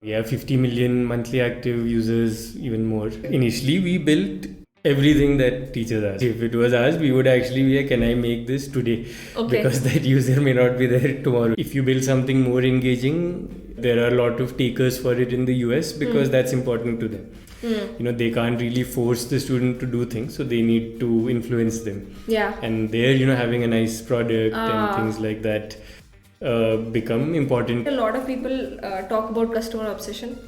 We have 50 million monthly active users, even more. Initially, we built everything that teachers asked. If it was asked, we would actually be like, can I make this today? Okay. Because that user may not be there tomorrow. If you build something more engaging, there are a lot of takers for it in the US because that's important to them. They can't really force the student to do things, so they need to influence them. Yeah. And there, having a nice product and things like that become important. A lot of people talk about customer obsession,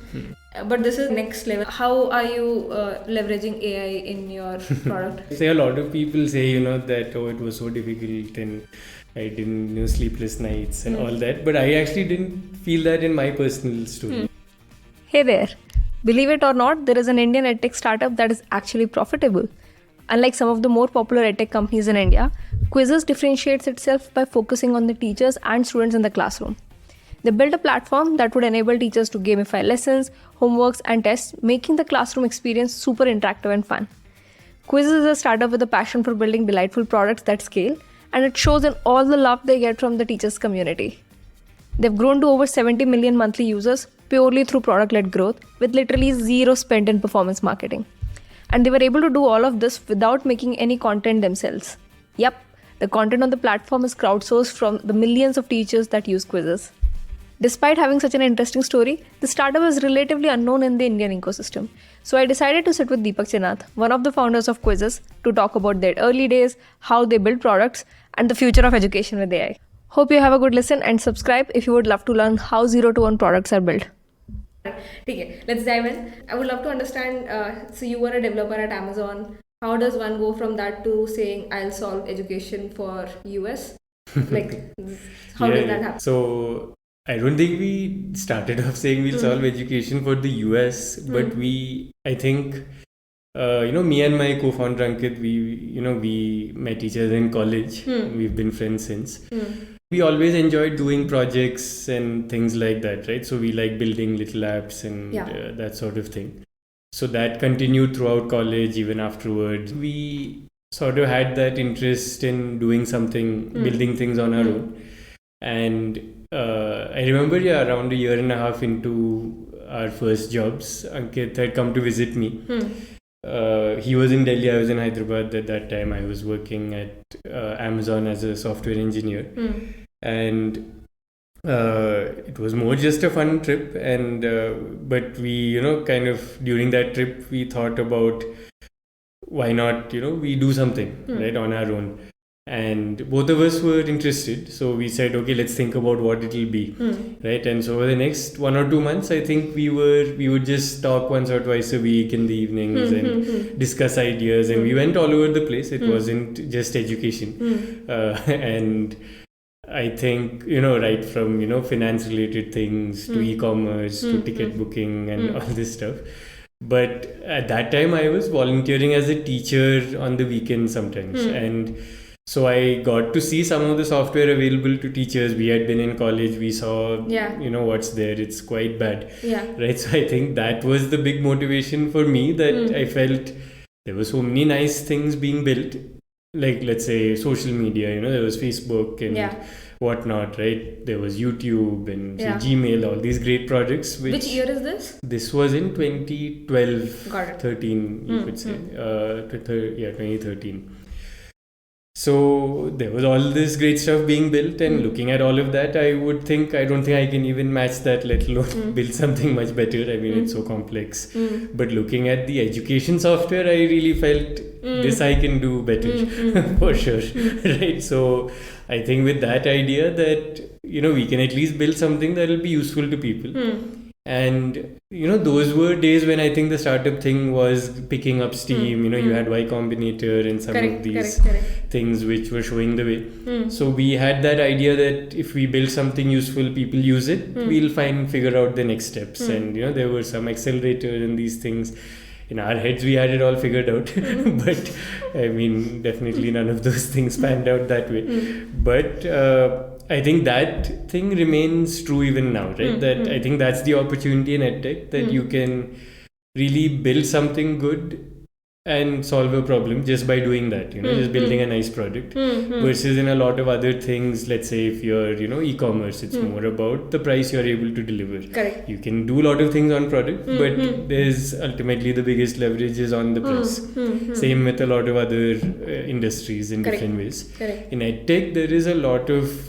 but this is next level. How are you leveraging AI in your product? Say a lot of people say, that it was so difficult and I didn't, sleepless nights and all that. But I actually didn't feel that in my personal story. Hey there. Believe it or not, there is an Indian EdTech startup that is actually profitable. Unlike some of the more popular EdTech companies in India, Quizizz differentiates itself by focusing on the teachers and students in the classroom. They built a platform that would enable teachers to gamify lessons, homeworks, and tests, making the classroom experience super interactive and fun. Quizizz is a startup with a passion for building delightful products that scale, and it shows in all the love they get from the teachers' community. They've grown to over 70 million monthly users purely through product-led growth, with literally zero spent in performance marketing. And they were able to do all of this without making any content themselves. Yep, the content on the platform is crowdsourced from the millions of teachers that use Quizizz. Despite having such an interesting story, the startup is relatively unknown in the Indian ecosystem. So I decided to sit with Deepak, one of the founders of Quizizz, to talk about their early days, how they build products, and the future of education with AI. Hope you have a good listen and subscribe if you would love to learn how 0 to 1 products are built. Okay, let's dive in. I would love to understand, so you were a developer at Amazon. How does one go from that to saying I'll solve education for US? How did that happen? So I don't think we started off saying we'll solve education for the US, but I think, me and my co-founder Ankit, we met each other in college. We've been friends since. We always enjoyed doing projects and things like that, right? So we like building little apps and that sort of thing. So that continued throughout college, even afterwards. We sort of had that interest in doing something, building things on our own. And I remember, around a year and a half into our first jobs, Ankit had come to visit me. He was in Delhi, I was in Hyderabad at that time. I was working at Amazon as a software engineer. And it was more just a fun trip. And but we, kind of during that trip, we thought about why not, we do something right on our own. And both of us were interested, so we said, okay, let's think about what it'll be, right? And so over the next 1 or 2 months, I think we would just talk once or twice a week in the evenings and discuss ideas. And we went all over the place. It wasn't just education, and I think right from finance related things to e-commerce to ticket booking and all this stuff. But at that time, I was volunteering as a teacher on the weekends sometimes, and so I got to see some of the software available to teachers. We had been in college, we saw, what's there. It's quite bad. Yeah. Right. So I think that was the big motivation for me, that I felt there were so many nice things being built. Like, let's say, social media, there was Facebook and whatnot, right? There was YouTube and Gmail, all these great projects. Which year is this? This was in 2012, Got it. 13, you could say. 2013. So there was all this great stuff being built, and looking at all of that, I don't think I can even match that, let alone build something much better. I mean, it's so complex. But looking at the education software, I really felt this I can do better for sure. Right? So I think with that idea that, we can at least build something that will be useful to people. And those were days when I think the startup thing was picking up steam. You had Y Combinator and some of these things which were showing the way. So we had that idea that if we build something useful, people use it, we'll figure out the next steps. And there were some accelerators and these things. In our heads, we had it all figured out. But I mean, definitely none of those things panned out that way. But I think that thing remains true even now, right? That I think that's the opportunity in EdTech, that you can really build something good and solve a problem just by doing that, just building a nice product. Versus in a lot of other things, let's say if you're, e-commerce, it's more about the price you're able to deliver. Correct. You can do a lot of things on product, but there's ultimately the biggest leverage is on the price. Same with a lot of other industries in different ways. Correct. In EdTech, there is a lot of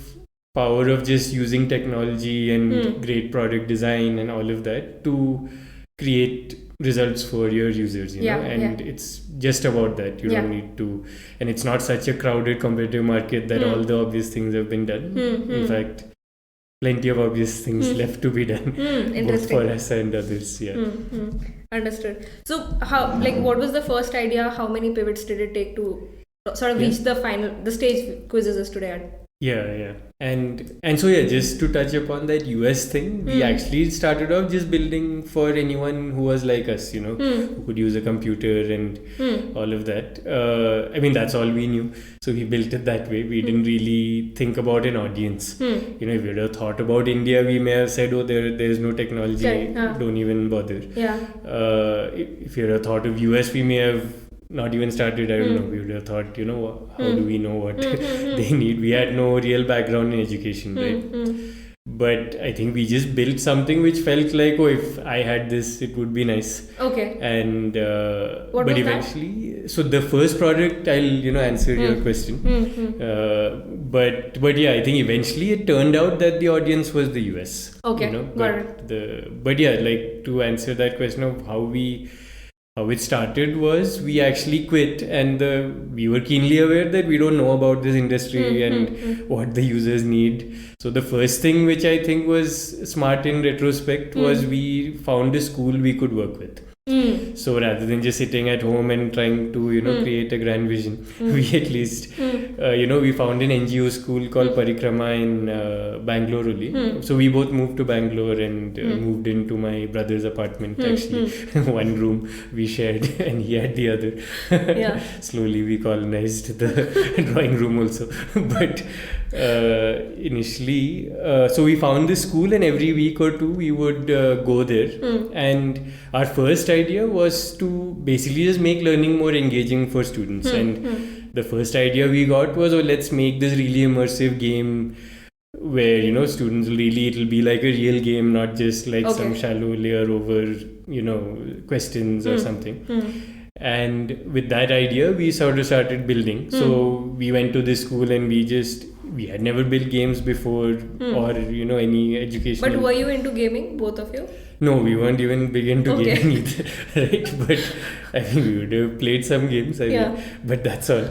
power of just using technology and great product design and all of that to create results for your users, and it's just about that. You don't need to, and it's not such a crowded competitive market that all the obvious things have been done. In fact, plenty of obvious things left to be done, both for us and others. Understood. So what was the first idea? How many pivots did it take to sort of reach the stage Quizizz is today at? And so just to touch upon that US thing, we actually started off just building for anyone who was like us, who could use a computer and all of that. I mean, that's all we knew, so we built it that way. We didn't really think about an audience. If we would have thought about India, we may have said, oh, there's no technology, don't even bother. If you would have thought of US, we may have not even started. I don't know, we would have thought, how do we know what they need? We had no real background in education, right? But I think we just built something which felt like, oh, if I had this, it would be nice. Okay. And what but was eventually that? So the first product, I'll answer your question. But I think eventually it turned out that the audience was the US. Okay. But like to answer that question of how it started was we actually quit, and we were keenly aware that we don't know about this industry and what the users need. So the first thing which I think was smart in retrospect was we found a school we could work with. So rather than just sitting at home and trying to create a grand vision, we at least we found an NGO school called Parikrama in Bangalore only. So we both moved to Bangalore and moved into my brother's apartment. Actually, one room we shared and he had the other. Slowly we colonized the drawing room also. But initially, so we found this school, and every week or two we would go there. And our first idea was to basically just make learning more engaging for students. And the first idea we got was, let's make this really immersive game where students it'll be like a real game, not just like some shallow layer over questions or something. And with that idea we sort of started building. So we went to this school and we had never built games before or any educational. But were you into gaming, both of you? No, we weren't even big into gaming either, right? But I think we would have played some games, but that's all.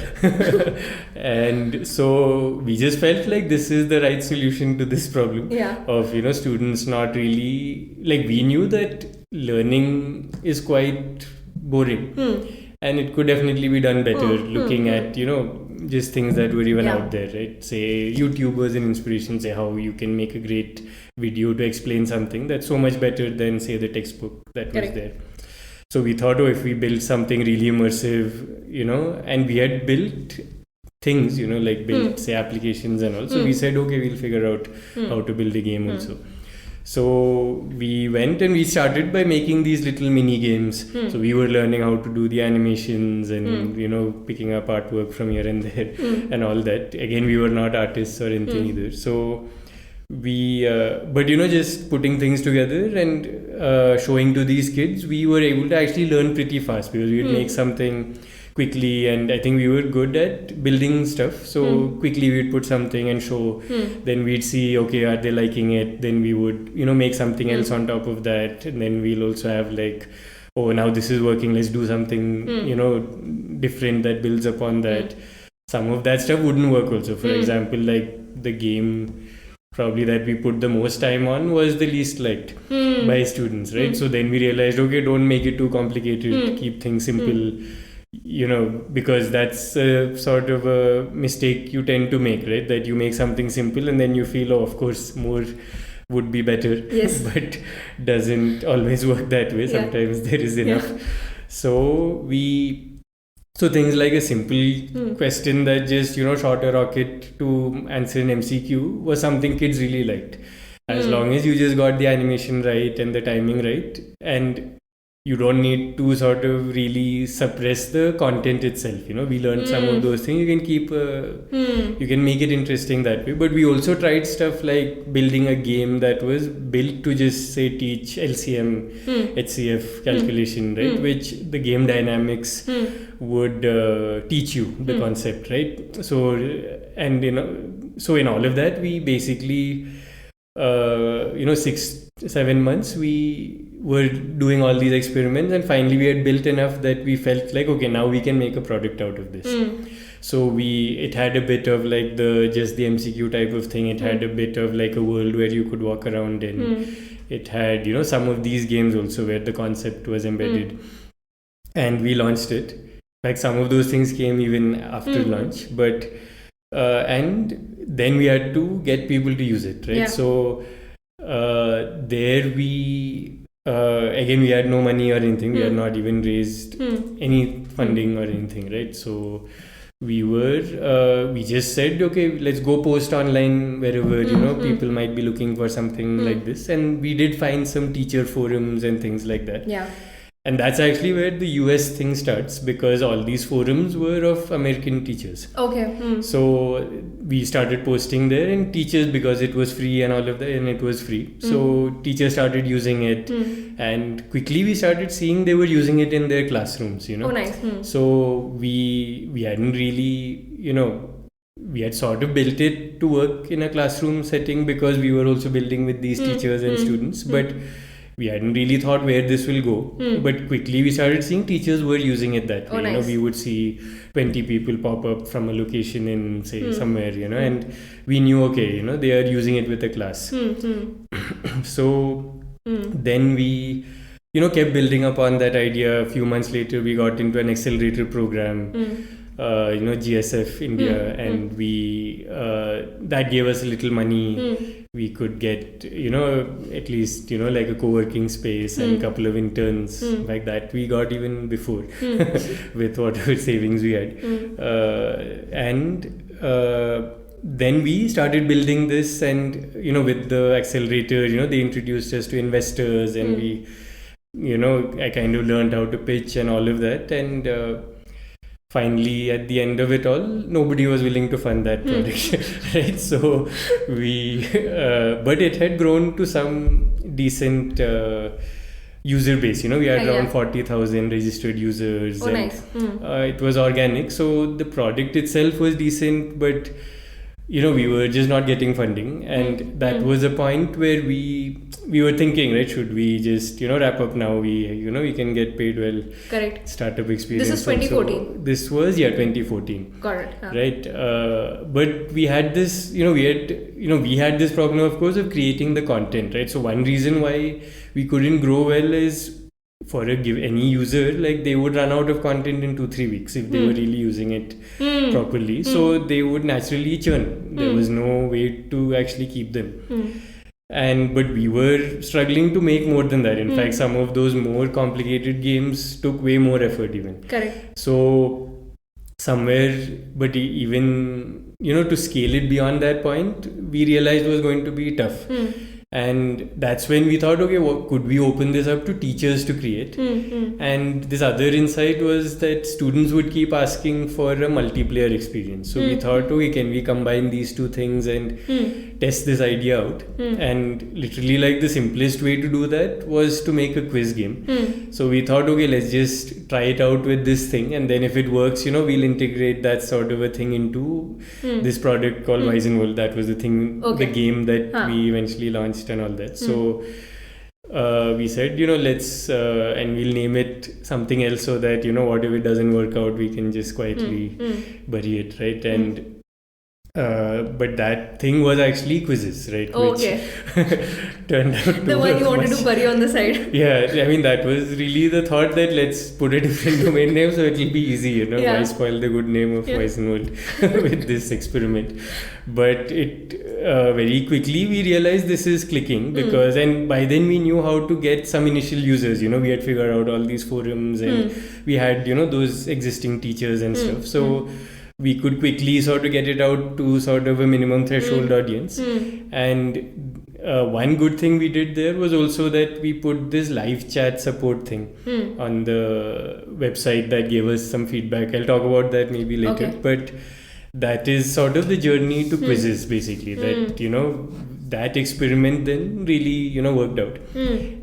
And so we just felt like this is the right solution to this problem of students not really, like, we knew that learning is quite boring and it could definitely be done better looking at just things that were even out there, right? Say YouTubers and inspiration, say how you can make a great video to explain something that's so much better than say the textbook that was there. So we thought, if we build something really immersive, and we had built things, like built say applications and all. So we said, okay, we'll figure out how to build a game also. So we went and we started by making these little mini games. So we were learning how to do the animations and picking up artwork from here and there and all that. Again, we were not artists or anything either. So we but just putting things together and showing to these kids, we were able to actually learn pretty fast because we would make something quickly, and I think we were good at building stuff. So quickly we'd put something and show, then we'd see, okay, are they liking it? Then we would make something else on top of that, and then we'll also have like, oh, now this is working, let's do something different that builds upon that. Some of that stuff wouldn't work also. For example, like the game probably that we put the most time on was the least liked by students, right? So then we realized, okay, don't make it too complicated, keep things simple. Because that's sort of a mistake you tend to make, right? That you make something simple and then you feel, of course, more would be better. Yes. But doesn't always work that way. Sometimes there is enough. So things like a simple question that just, shot a rocket to answer an MCQ was something kids really liked. As long as you just got the animation right and the timing right. And you don't need to sort of really suppress the content itself. We learned some of those things. You can keep you can make it interesting that way. But we also tried stuff like building a game that was built to just say teach LCM, HCF calculation, right? Which the game dynamics would teach you the concept, right? So so in all of that, we basically 6-7 months we were doing all these experiments, and finally we had built enough that we felt like, okay, now we can make a product out of this. So it had a bit of like the MCQ type of thing. It had a bit of like a world where you could walk around in. It had some of these games also where the concept was embedded, and we launched it. Like some of those things came even after launch, but and then we had to get people to use it, right? Yeah. So there we again, we had no money or anything. We had not even raised any funding or anything, right? So we just said, okay, let's go post online wherever people might be looking for something like this, and we did find some teacher forums and things like that. Yeah. And that's actually where the US thing starts, because all these forums were of American teachers. Okay. So we started posting there, and teachers, because it was free and all of that, and it was free. So teachers started using it, and quickly we started seeing they were using it in their classrooms, Oh, nice. So we hadn't really, we had sort of built it to work in a classroom setting because we were also building with these teachers and students, but we hadn't really thought where this will go. But quickly we started seeing teachers were using it that way. Oh, nice. We would see 20 people pop up from a location in, say, somewhere, and we knew, okay, they are using it with a class. So then we, kept building upon that idea. A few months later, we got into an accelerator program, GSF India, and we that gave us a little money. We could get, at least, like a co-working space and a couple of interns like that. We got even before with whatever savings we had. And then we started building this, and, with the accelerator, they introduced us to investors, and we, I kind of learned how to pitch and all of that. And finally, at the end of it all, nobody was willing to fund that project, right? So but it had grown to some decent user base. We had around 40,000 registered users. Oh, and, nice. It was organic, so the product itself was decent, but we were just not getting funding, and that was a point where we were thinking, right, should we just wrap up now? We can get paid well. Correct. Startup experience. This is 2014. This was 2014. Correct. Right. But we had this, we had this problem, of course, of creating the content, right? So one reason why we couldn't grow well is, for any user, like they would run out of content in 2-3 weeks if they were really using it properly. So they would naturally churn. There was no way to actually keep them. But we were struggling to make more than that. In fact, some of those more complicated games took way more effort even. Correct. So somewhere, but even to scale it beyond that point, we realized was going to be tough. And that's when we thought, okay, could we open this up to teachers to create? And this other insight was that students would keep asking for a multiplayer experience. So we thought, okay, can we combine these two things and test this idea out? And literally, like, the simplest way to do that was to make a quiz game. So we thought, okay, let's just try it out with this thing, and then if it works, we'll integrate that sort of a thing into this product called Weizenwold. That was the thing, the game that we eventually launched and all that. So we said, let's and we'll name it something else, so that what if it doesn't work out, we can just quietly bury it, right? And but that thing was actually Quizizz, right? Okay. Which turned out to the one you wanted to bury on the side. Yeah, I mean, that was really the thought, that let's put a different domain name so it'll be easy, why spoil the good name of Weizenwold with this experiment. But it very quickly we realized this is clicking, because and by then we knew how to get some initial users. We had figured out all these forums, and we had those existing teachers and stuff. So we could quickly sort of get it out to sort of a minimum threshold audience. And one good thing we did there was also that we put this live chat support thing on the website that gave us some feedback. I'll talk about that maybe later. Okay. But that is sort of the journey to Quizizz, basically. That, that experiment then really, worked out.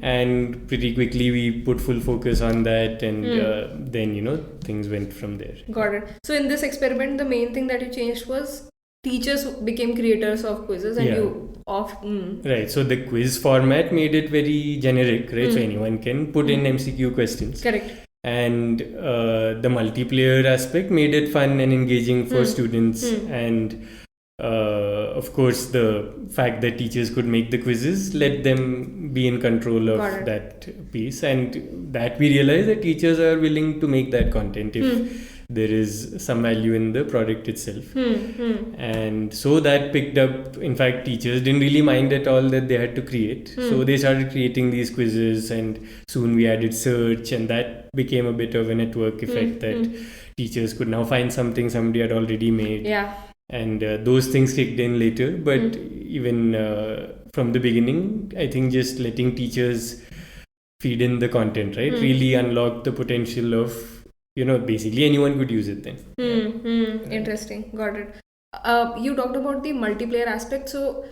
And pretty quickly we put full focus on that, and then, things went from there. Got it. So in this experiment, the main thing that you changed was teachers became creators of quizzes, and you off. Right. So the quiz format made it very generic, right? So anyone can put in MCQ questions. Correct. And the multiplayer aspect made it fun and engaging for students. And of course, the fact that teachers could make the quizzes let them be in control of that piece. And that we realized that teachers are willing to make that content if there is some value in the product itself. And so that picked up. In fact, teachers didn't really mind at all that they had to create. So they started creating these quizzes, and soon we added search, and that became a bit of a network effect that teachers could now find something somebody had already made. Yeah. And those things kicked in later. But even from the beginning, I think just letting teachers feed in the content, right, really unlocked the potential of, basically anyone could use it then. Interesting. Got it. You talked about the multiplayer aspect. So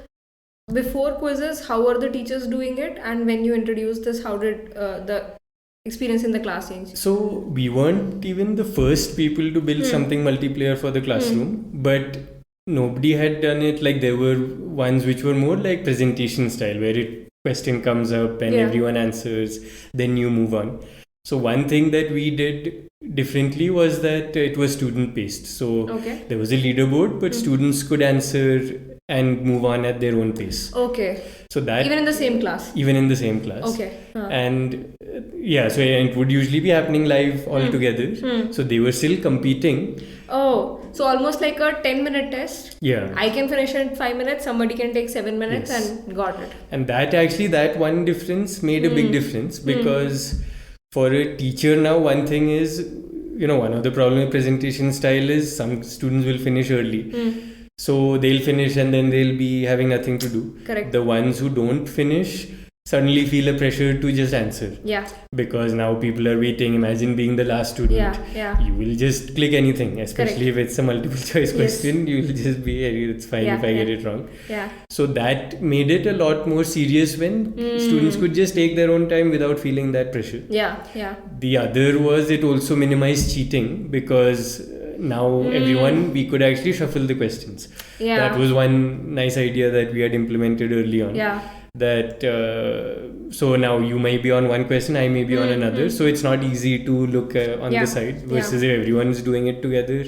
before quizzes, how were the teachers doing it? And when you introduced this, how did the experience in the class change? So we weren't even the first people to build something multiplayer for the classroom, but nobody had done it. Like, there were ones which were more like presentation style, where question comes up and everyone answers, then you move on. So one thing that we did differently was that it was student based. So there was a leaderboard, but students could answer and move on at their own pace. Okay. So that even in the same class. Okay. And so it would usually be happening live all together. So they were still competing. Oh, so almost like a 10-minute test. Yeah. I can finish in 5 minutes, somebody can take 7 minutes, and got it. And that one difference made a big difference, because for a teacher now, one thing is, one of the problem with presentation style is some students will finish early. So they'll finish and then they'll be having nothing to do. Correct. The ones who don't finish suddenly feel a pressure to just answer. Yeah. Because now people are waiting. Imagine being the last student. Yeah. You will just click anything, especially if it's a multiple choice question. You will just be, it's fine if I get it wrong. Yeah. So that made it a lot more serious when students could just take their own time without feeling that pressure. Yeah. The other was it also minimized cheating, because now we could actually shuffle the questions. Yeah. That was one nice idea that we had implemented early on. Yeah. That so now you may be on one question, I may be on another, so it's not easy to look on the side, versus if everyone's doing it together,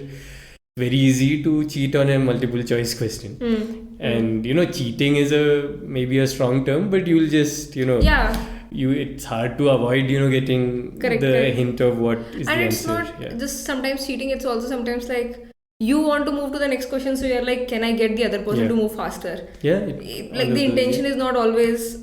very easy to cheat on a multiple choice question. And cheating is maybe a strong term, but you'll just it's hard to avoid getting the hint of what is the answer. And it's not just sometimes cheating, it's also sometimes like you want to move to the next question, so you're like, can I get the other person to move faster? Like the intention is not always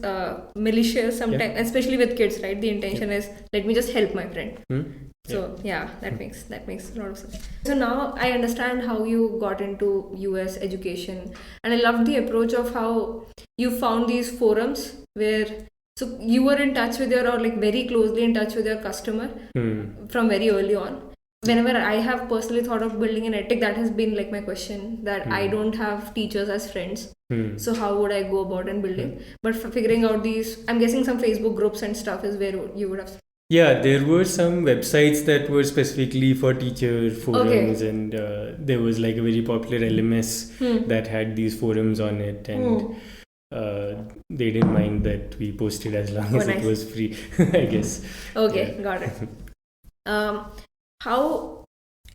malicious sometimes, especially with kids, right? The intention is, let me just help my friend. So that makes a lot of sense. So now I understand how you got into US education, and I loved the approach of how you found these forums where so you were in touch with or like very closely in touch with your customer from very early on. Whenever I have personally thought of building an EdTech, that has been like my question, that I don't have teachers as friends. So how would I go about in building? But for figuring out these, I'm guessing some Facebook groups and stuff is where you would have. Yeah, there were some websites that were specifically for teacher forums, and there was like a very popular LMS that had these forums on it, and they didn't mind that we posted as long as it was free, I guess. Okay, got it. How,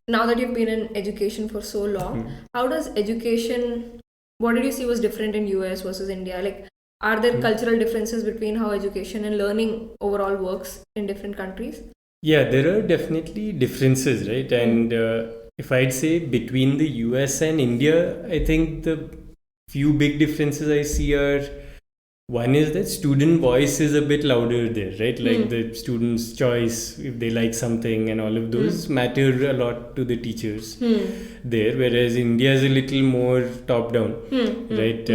now that you've been in education for so long, how does education, what did you see was different in US versus India? Like, are there cultural differences between how education and learning overall works in different countries? Yeah, there are definitely differences, right? And if I'd say between the US and India, I think the few big differences I see are, one is that student voice is a bit louder there, right? Like the student's choice, if they like something, and all of those matter a lot to the teachers there. Whereas India is a little more top down, right?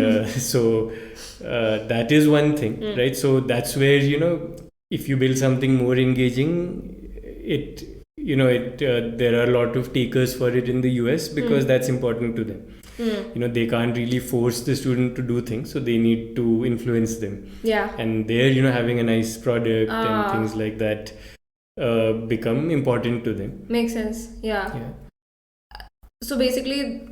So that is one thing, right? So that's where, if you build something more engaging, there are a lot of takers for it in the US because that's important to them. They can't really force the student to do things, so they need to influence them. Yeah. And there, having a nice product and things like that become important to them. Makes sense. Yeah. So basically,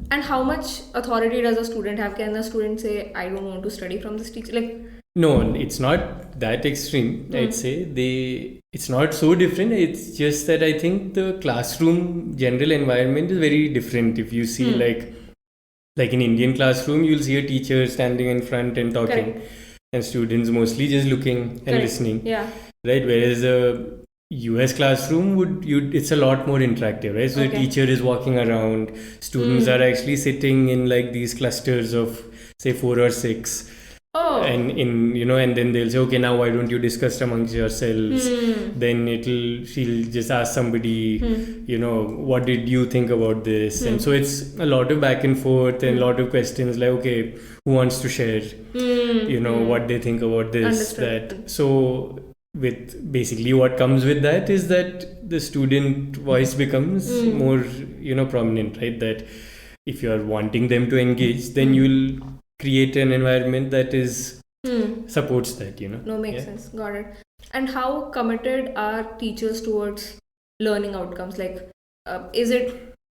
how much authority does a student have? Can the student say, I don't want to study from this teacher? No, it's not that extreme. I'd say it's not so different. It's just that I think the classroom general environment is very different. If you see like in Indian classroom, you'll see a teacher standing in front and talking, and students mostly just looking and listening. Yeah. Right. Whereas a US classroom it's a lot more interactive, right? So the teacher is walking around, students are actually sitting in like these clusters of say 4 or 6. And and then they'll say, okay, now why don't you discuss amongst yourselves? Then she'll just ask somebody, what did you think about this? And so it's a lot of back and forth and a lot of questions like, okay, who wants to share, what they think about this, that. So with basically what comes with that is that the student voice becomes more, prominent, right? That if you're wanting them to engage, then you'll create an environment that is supports that, No, makes sense. Got it. And how committed are teachers towards learning outcomes? Is a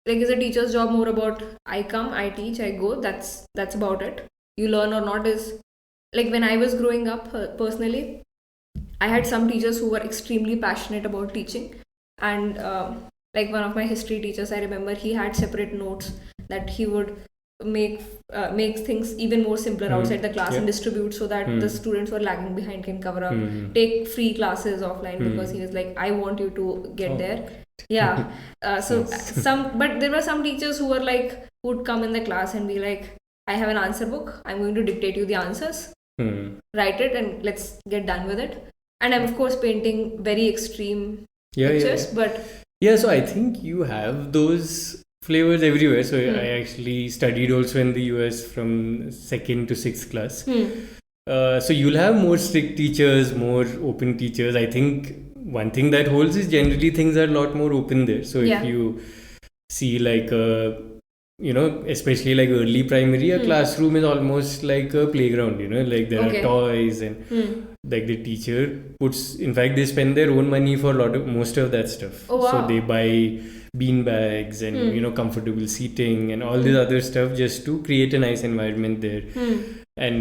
teacher's job more about I come, I teach, I go, that's about it? You learn or not is like when I was growing up personally, I had some teachers who were extremely passionate about teaching, and like one of my history teachers, I remember he had separate notes that he would make things even more simpler outside the class and distribute so that the students who are lagging behind can cover up, take free classes offline because he was like, I want you to get there. Yeah. But there were some teachers who were like, who would come in the class and be like, I have an answer book, I'm going to dictate you the answers, write it and let's get done with it. And I'm of course painting very extreme pictures, but so I think you have those flavors everywhere. So I actually studied also in the US from 2nd to 6th class. So you'll have more strict teachers, more open teachers. I think one thing that holds is generally things are a lot more open there. So if you see like especially like early primary, a classroom is almost like a playground, like there are toys and like the teacher in fact they spend their own money for most of that stuff. So they buy bean bags and comfortable seating and all this other stuff just to create a nice environment there.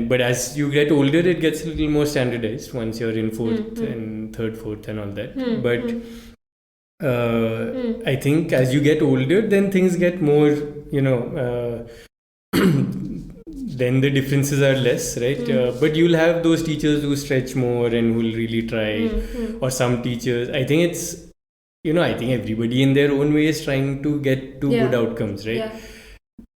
But as you get older, it gets a little more standardized once you're in 4th and 3rd, 4th and all that. But I think as you get older, then things get more, then the differences are less, right? But you'll have those teachers who stretch more and who'll really try, or some teachers. I think it's I think everybody in their own way is trying to get to good outcomes, right?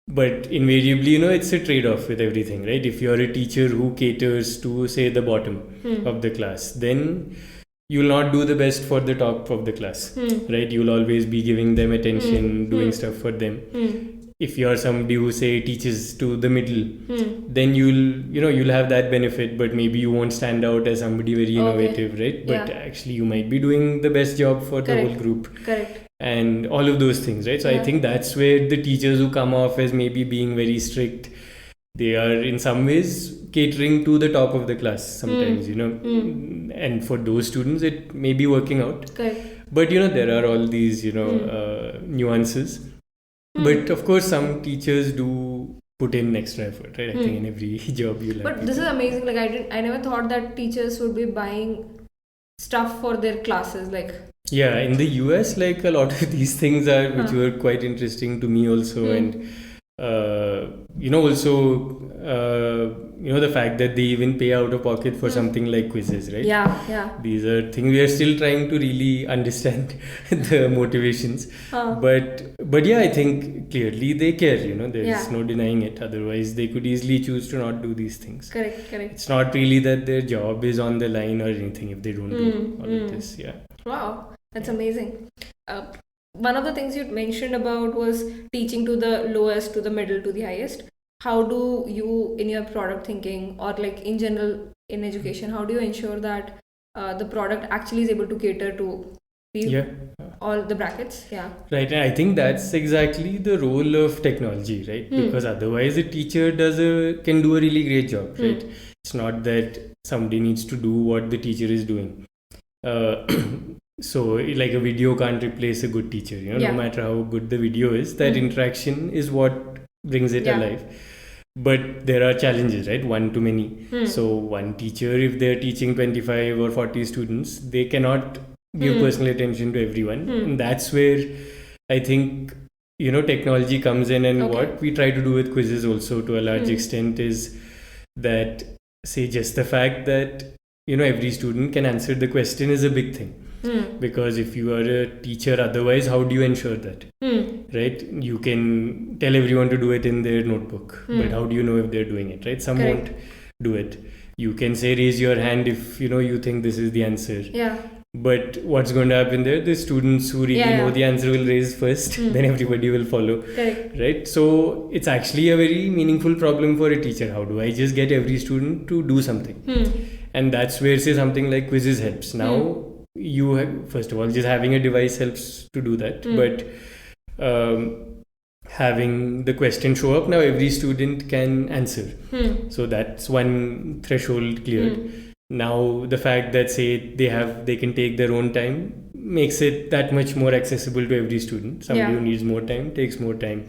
But invariably, it's a trade-off with everything, right? If you're a teacher who caters to, say, the bottom of the class, then you'll not do the best for the top of the class, right? You'll always be giving them attention, doing stuff for them. If you're somebody who say teaches to the middle, then you'll have that benefit, but maybe you won't stand out as somebody very innovative, right? But actually you might be doing the best job for the whole group. Correct. And all of those things, right? So I think that's where the teachers who come off as maybe being very strict, they are in some ways catering to the top of the class sometimes, and for those students it may be working out. Correct. But there are all these nuances. But of course, some teachers do put in extra effort, right? I think in every job you'll have. But this is amazing. Like I never thought that teachers would be buying stuff for their classes. Yeah, in the US, like a lot of these things which were quite interesting to me also, and Also, the fact that they even pay out of pocket for something like Quizizz, right? Yeah. These are things we are still trying to really understand the motivations. But yeah, I think clearly they care, there's no denying it. Otherwise, they could easily choose to not do these things. Correct. It's not really that their job is on the line or anything if they don't do all of this. Yeah. Wow, that's amazing. One of the things you mentioned about was teaching to the lowest, to the middle, to the highest. How do you, in your product thinking or like in general in education, how do you ensure that the product actually is able to cater to all the brackets? Yeah. Right, and I think that's exactly the role of technology, right? Because otherwise a teacher can do a really great job, right? It's not that somebody needs to do what the teacher is doing. So like a video can't replace a good teacher, no matter how good the video is, that interaction is what brings it alive. But there are challenges, right? One too many. So one teacher, if they're teaching 25 or 40 students, they cannot give personal attention to everyone. And that's where I think, technology comes in, and what we try to do with Quizizz also to a large extent is that, say, just the fact that every student can answer the question is a big thing. Because if you are a teacher otherwise, how do you ensure that? Right? You can tell everyone to do it in their notebook, but how do you know if they're doing it, right? Some won't do it. You can say raise your hand if you think this is the answer. But what's going to happen there? The students who really know the answer will raise first, then everybody will follow. Right? So it's actually a very meaningful problem for a teacher. How do I just get every student to do something? And that's where, say, something like Quizizz helps. Now, you have, first of all, just having a device helps to do that. But having the question show up, now every student can answer. So that's one threshold cleared. Now the fact that, say, they can take their own time makes it that much more accessible to every student. Somebody who needs more time takes more time.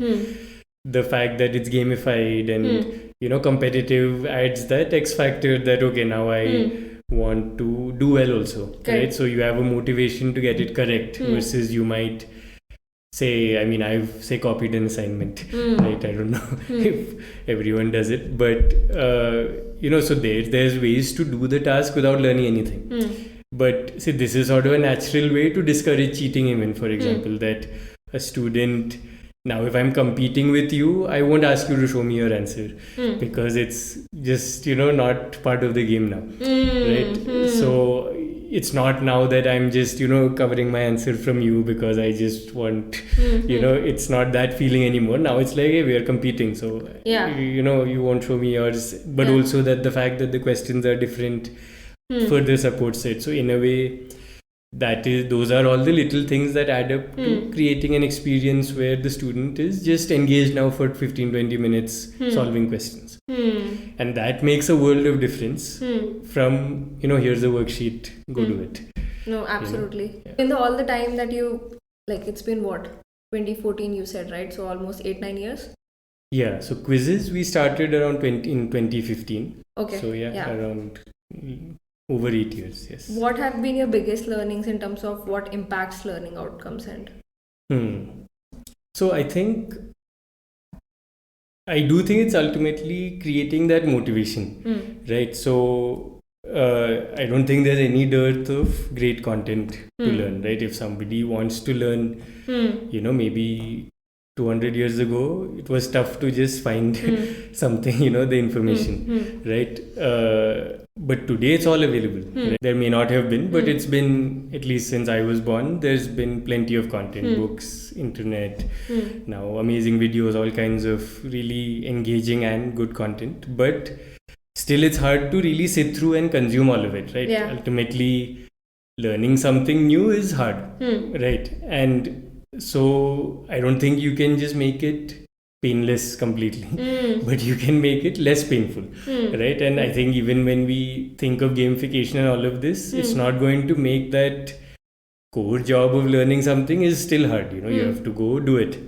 The fact that it's gamified and competitive adds that X factor that now I want to do well also, right? So you have a motivation to get it correct versus you might say, I've copied an assignment, right? I don't know if everyone does it, but so there's ways to do the task without learning anything. But see, this is sort of a natural way to discourage cheating even, for example, that a student, now if I'm competing with you, I won't ask you to show me your answer because it's just, not part of the game now, right? So it's not now that I'm just, covering my answer from you because I just want, it's not that feeling anymore. Now it's like, hey, we are competing. So, you won't show me yours, but also that the fact that the questions are different further supports it. So in a way, those are all the little things that add up to creating an experience where the student is just engaged now for 15-20 minutes solving questions. And that makes a world of difference from, here's a worksheet, go do it. No, absolutely. In all the time that you, it's been what? 2014 you said, right? So almost 8-9 years? Yeah, so Quizizz we started around in 2015. Okay. So around over 8 years, yes. What have been your biggest learnings in terms of what impacts learning outcomes and? So I do think it's ultimately creating that motivation, right? So I don't think there's any dearth of great content to learn, right? If somebody wants to learn, maybe 200 years ago, it was tough to just find something, the information, right? But today it's all available. Right? There may not have been, but it's been, at least since I was born, there's been plenty of content, books, internet, now amazing videos, all kinds of really engaging and good content. But still it's hard to really sit through and consume all of it, right? Ultimately, learning something new is hard, right? And so I don't think you can just make it painless completely, but you can make it less painful, right? And I think even when we think of gamification and all of this, it's not going to make that core job of learning something is still hard, you have to go do it.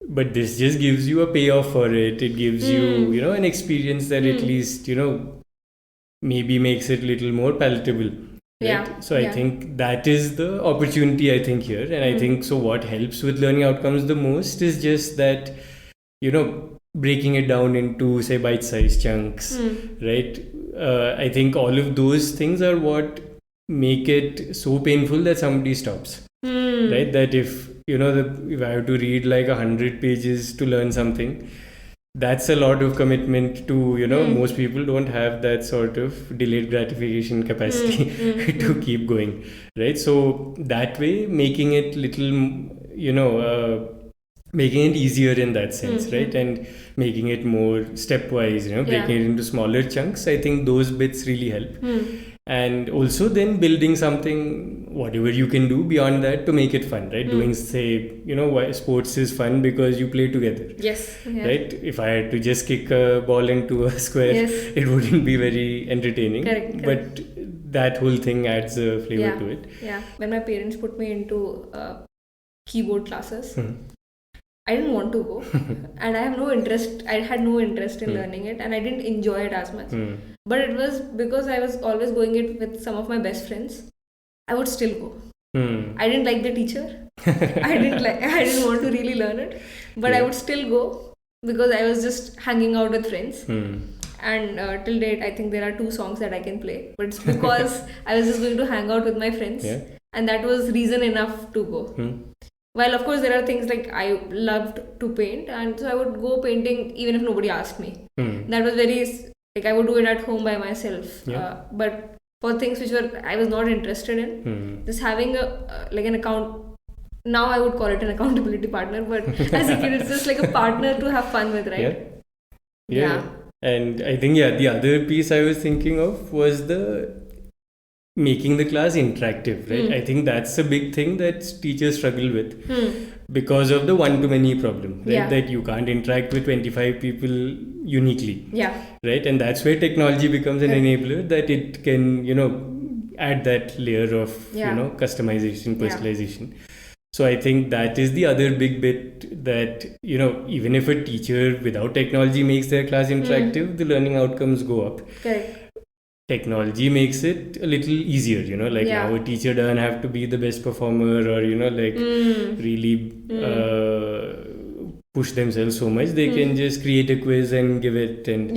But this just gives you a payoff for it. It gives you, an experience that at least, maybe makes it a little more palatable. Right? So I think that is the opportunity, I think, here. And I think so what helps with learning outcomes the most is just that breaking it down into, say, bite-sized chunks, right? I think all of those things are what make it so painful that somebody stops, right? That if if I have to read like 100 pages to learn something, that's a lot of commitment to most people don't have that sort of delayed gratification capacity to keep going, right? So that way, making it little making it easier in that sense, right? And making it more stepwise, breaking it into smaller chunks. I think those bits really help. And also then building something, whatever you can do beyond that to make it fun, right? Doing, say, why sports is fun because you play together. Yes. Yeah. Right? If I had to just kick a ball into a square, it wouldn't be very entertaining. Correct. But that whole thing adds a flavor to it. Yeah. When my parents put me into keyboard classes, I didn't want to go, and I had no interest in learning it, and I didn't enjoy it as much. But it was because I was always going it with some of my best friends. I would still go. I didn't like the teacher. I didn't want to really learn it, but I would still go because I was just hanging out with friends. And till date, I think there are 2 songs that I can play, but it's because I was just going to hang out with my friends, and that was reason enough to go. While of course there are things like I loved to paint, and so I would go painting even if nobody asked me. That was very like I would do it at home by myself. But for things which I was not interested in, just having an account. Now I would call it an accountability partner, but as a kid it's just like a partner to have fun with, right? Yeah. And I think the other piece I was thinking of was the making the class interactive, right? I think that's a big thing that teachers struggle with because of the one-to-many problem, right? That you can't interact with 25 people uniquely, right? And that's where technology becomes an enabler, that it can, add that layer of, customization, personalization. So I think that is the other big bit that, even if a teacher without technology makes their class interactive, the learning outcomes go up. Correct. Technology makes it a little easier, now a teacher doesn't have to be the best performer or, really push themselves so much. They can just create a quiz and give it. And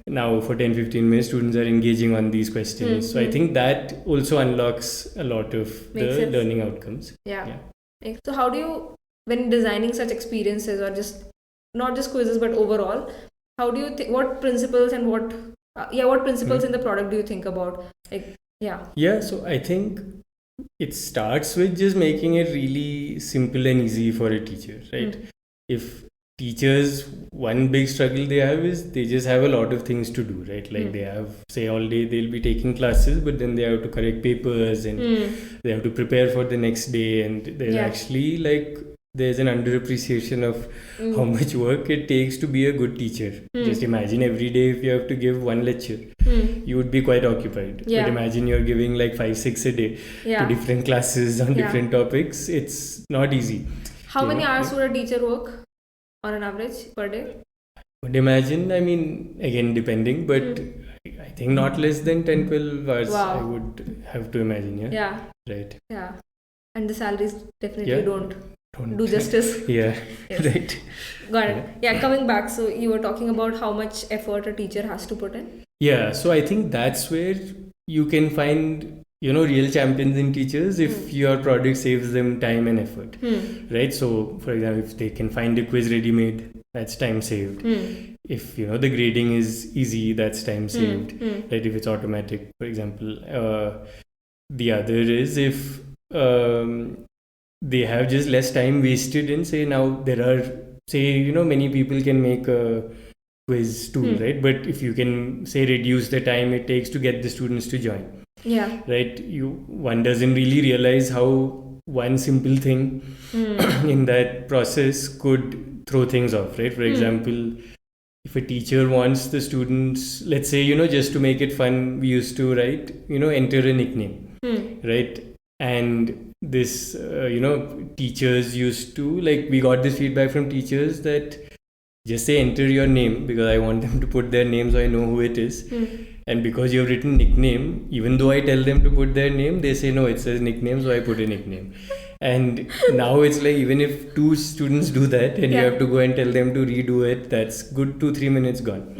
now for 10-15 minutes, students are engaging on these questions. So I think that also unlocks a lot of the learning outcomes. So how do you, when designing such experiences, or just not just quizzes, but overall, how do you think, what principles and what principles in the product do you think about? So I think it starts with just making it really simple and easy for a teacher, right? If teachers, one big struggle they have is they just have a lot of things to do, right? Like they have, say, all day they'll be taking classes, but then they have to correct papers and they have to prepare for the next day, and there's actually there's an underappreciation of how much work it takes to be a good teacher. Just imagine every day if you have to give one lecture, you would be quite occupied. But imagine you're giving 5-6 a day to different classes on different topics. It's not easy. How many hours would a teacher work on an average per day? But imagine, again depending, but I think not less than 10-12 hours. I would have to imagine. Right. And the salaries definitely don't do justice. Right. Got it. Coming back, so you were talking about how much effort a teacher has to put in. So I think that's where you can find real champions in teachers if your product saves them time and effort, right? So for example, if they can find a quiz ready-made, that's time saved. If the grading is easy, that's time saved, right? If it's automatic, for example. The other is if they have just less time wasted in, say, now there are, say, many people can make a quiz tool, right? But if you can, say, reduce the time it takes to get the students to join, right? One doesn't really realize how one simple thing in that process could throw things off, right? For example, if a teacher wants the students, let's say, just to make it fun, we used to write, enter a nickname, right? And this, teachers used to, we got this feedback from teachers that just say enter your name because I want them to put their name so I know who it is. And because you have written nickname, even though I tell them to put their name, they say no, it says nickname, so I put a nickname. And now it's like, even if two students do that and you have to go and tell them to redo it, that's good 2-3 minutes gone.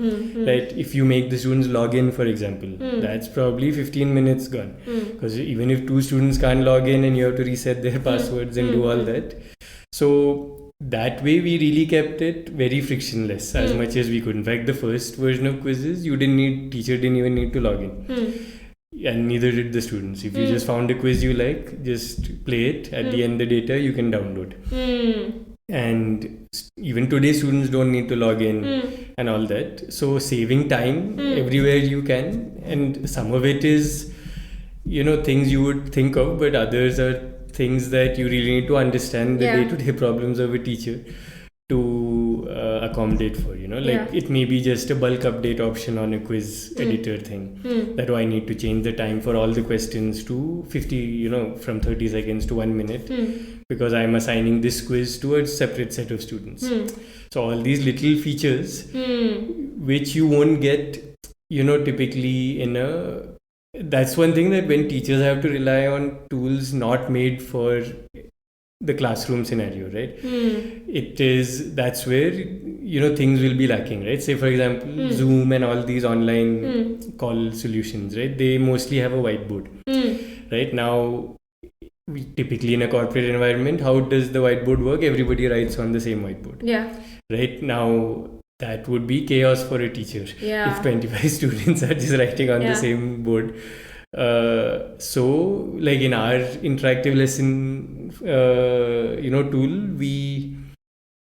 Right? If you make the students log in, for example, that's probably 15 minutes gone. Because even if two students can't log in and you have to reset their passwords and do all that. So that way we really kept it very frictionless as much as we could. In fact, the first version of Quizizz, teacher didn't even need to log in. And neither did the students. If you just found a quiz you like, just play it. At the end, the data you can download. And even today, students don't need to log in and all that. So saving time everywhere you can. And some of it is, things you would think of, but others are things that you really need to understand the day-to-day problems of a teacher to accommodate for, it may be just a bulk update option on a quiz editor thing, that I need to change the time for all the questions to 50, from 30 seconds to 1 minute, because I'm assigning this quiz to a separate set of students. So all these little features which you won't get, typically that's one thing, that when teachers have to rely on tools not made for the classroom scenario, right? That's where, things will be lacking, right? Say, for example, Zoom and all these online call solutions, right? They mostly have a whiteboard. Right now, typically in a corporate environment, how does the whiteboard work? Everybody writes on the same whiteboard. Right now, that would be chaos for a teacher if 25 students are just writing on the same board. So like in our interactive lesson tool, we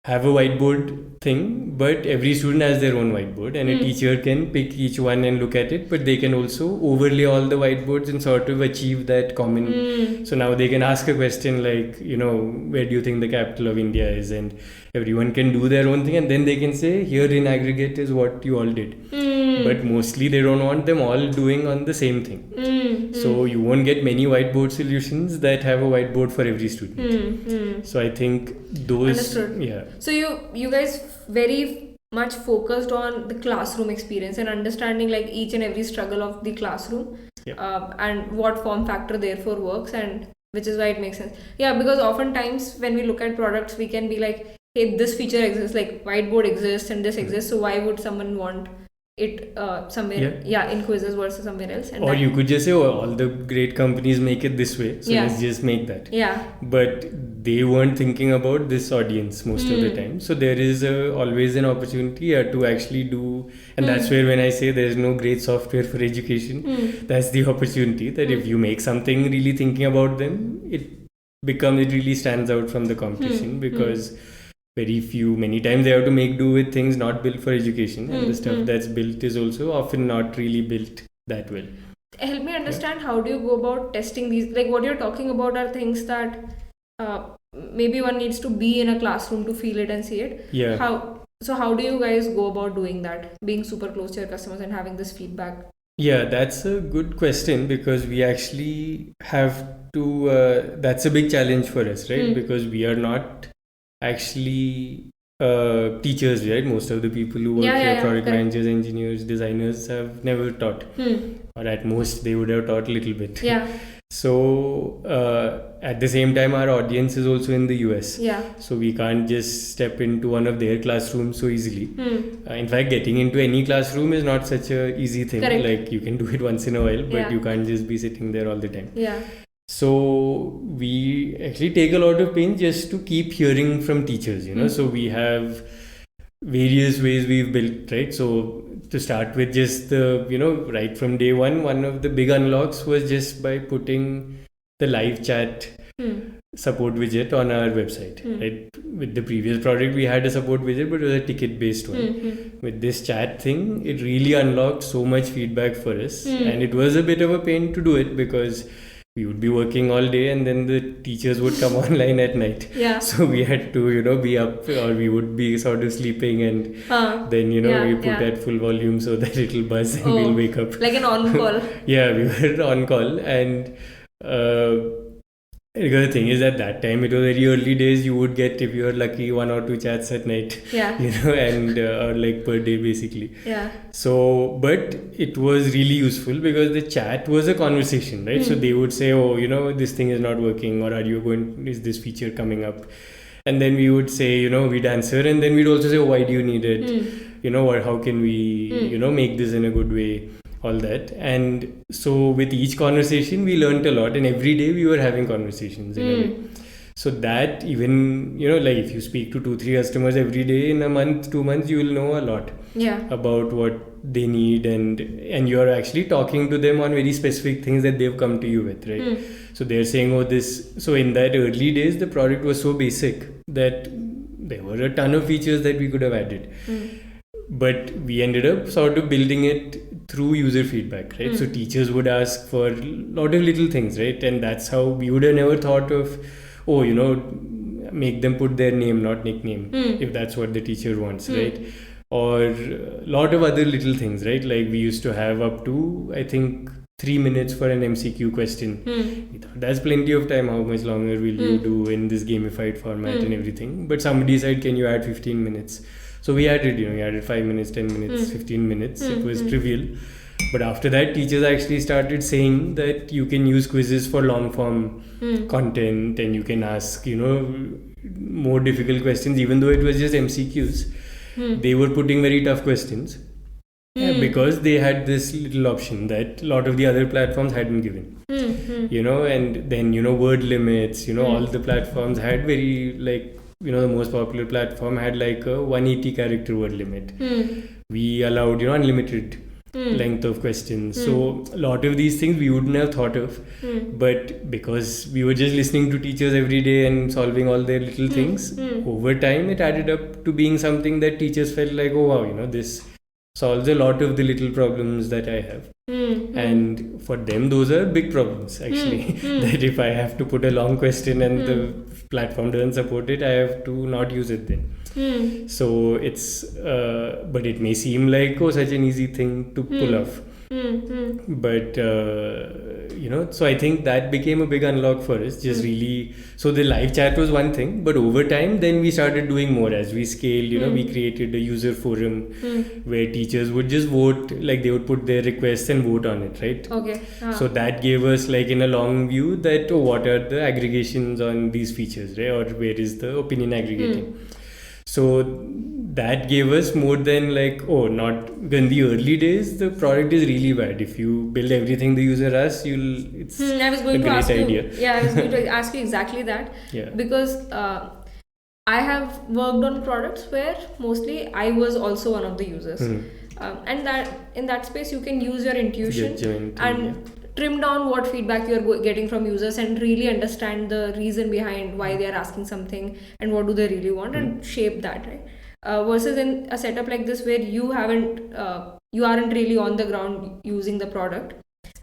have a whiteboard thing, but every student has their own whiteboard, and a teacher can pick each one and look at it, but they can also overlay all the whiteboards and sort of achieve that common. So now they can ask a question like, where do you think the capital of India is, and everyone can do their own thing, and then they can say, here in aggregate is what you all did. But mostly they don't want them all doing on the same thing. So you won't get many whiteboard solutions that have a whiteboard for every student. So I think those... Understood. So you guys very much focused on the classroom experience and understanding like each and every struggle of the classroom and what form factor therefore works, and which is why it makes sense. Because oftentimes when we look at products, we can be like, hey, this feature exists, like whiteboard exists and this exists, so why would someone want it somewhere in Quizizz versus somewhere else? And or you could just say, all the great companies make it this way, so let's just make that. But they weren't thinking about this audience most of the time. So there is always an opportunity to actually do, and that's where when I say there's no great software for education, that's the opportunity, that if you make something really thinking about them, it really stands out from the competition, because many times they have to make do with things not built for education, and the stuff that's built is also often not really built that well. Help me understand, how do you go about testing these? Like what you're talking about are things that maybe one needs to be in a classroom to feel it and see it. How do you guys go about doing that, being super close to your customers and having this feedback? That's a good question, because we actually have to, that's a big challenge for us, right? Because we are not actually teachers, right? Most of the people who work here, product managers, engineers, designers, have never taught, or at most they would have taught a little bit. So at the same time, our audience is also in the US, so we can't just step into one of their classrooms so easily. In fact, getting into any classroom is not such a easy thing. Like you can do it once in a while, but you can't just be sitting there all the time. So we actually take a lot of pain just to keep hearing from teachers, So we have various ways we've built, right? So to start with, just the, right from day one of the big unlocks was just by putting the live chat support widget on our website, right? With the previous product, we had a support widget, but it was a ticket-based one. With this chat thing, it really unlocked so much feedback for us, and it was a bit of a pain to do it, because we would be working all day and then the teachers would come online at night. So we had to, be up, or we would be sort of sleeping, and then, we put at full volume so that it'll buzz and we'll wake up. Like an on-call. We were on call, and The thing is, at that time, it was very early days. You would get, if you were lucky, 1 or 2 chats at night. Yeah. And or like per day, basically. Yeah. So, but it was really useful because the chat was a conversation, right? So they would say, oh, this thing is not working, or is this feature coming up? And then we would say, we'd answer, and then we'd also say, oh, why do you need it? Or how can we, make this in a good way? All that. And so with each conversation we learned a lot, and every day we were having conversations in a way. So that even like if you speak to 2-3 customers every day, in a month, 2 months, you will know a lot about what they need, and you're actually talking to them on very specific things that they've come to you with, right? So they're saying, oh, this. So in that early days, the product was so basic that there were a ton of features that we could have added. But we ended up sort of building it through user feedback, right? So teachers would ask for a lot of little things, right? And that's how we would have never thought of, make them put their name, not nickname, if that's what the teacher wants, right? Or a lot of other little things, right? Like we used to have up to, I think, 3 minutes for an MCQ question. We thought that's plenty of time. How much longer will you do in this gamified format and everything? But somebody said, can you add 15 minutes? So we added, we added 5 minutes, 10 minutes, 15 minutes. It was trivial. But after that, teachers actually started saying that you can use Quizizz for long form content, and you can ask, more difficult questions, even though it was just MCQs. They were putting very tough questions because they had this little option that a lot of the other platforms hadn't given. And then, word limits, all the platforms had very the most popular platform had like a 180 character word limit. We allowed, unlimited length of questions. So a lot of these things we wouldn't have thought of, but because we were just listening to teachers every day and solving all their little things, over time it added up to being something that teachers felt like, oh wow, this solves a lot of the little problems that I have. And for them, those are big problems actually. That if I have to put a long question and the platform doesn't support it, I have to not use it then. So it's, but it may seem like, such an easy thing to pull off. But, so I think that became a big unlock for us, just really. So the live chat was one thing, but over time, then we started doing more as we scaled. We created a user forum where teachers would just vote, like they would put their requests and vote on it, right? Okay. So that gave us, like in a long view, that what are the aggregations on these features, right? Or where is the opinion aggregating? So that gave us more than not in the early days. The product is really bad. If you build everything the user asks, it's I was going a to great ask idea. I was going to ask you exactly that. Yeah. Because I have worked on products where mostly I was also one of the users. And that in that space you can use your intuition and trim down what feedback you're getting from users and really understand the reason behind why they are asking something and what do they really want and shape that, right? Versus in a setup like this where you aren't really on the ground using the product,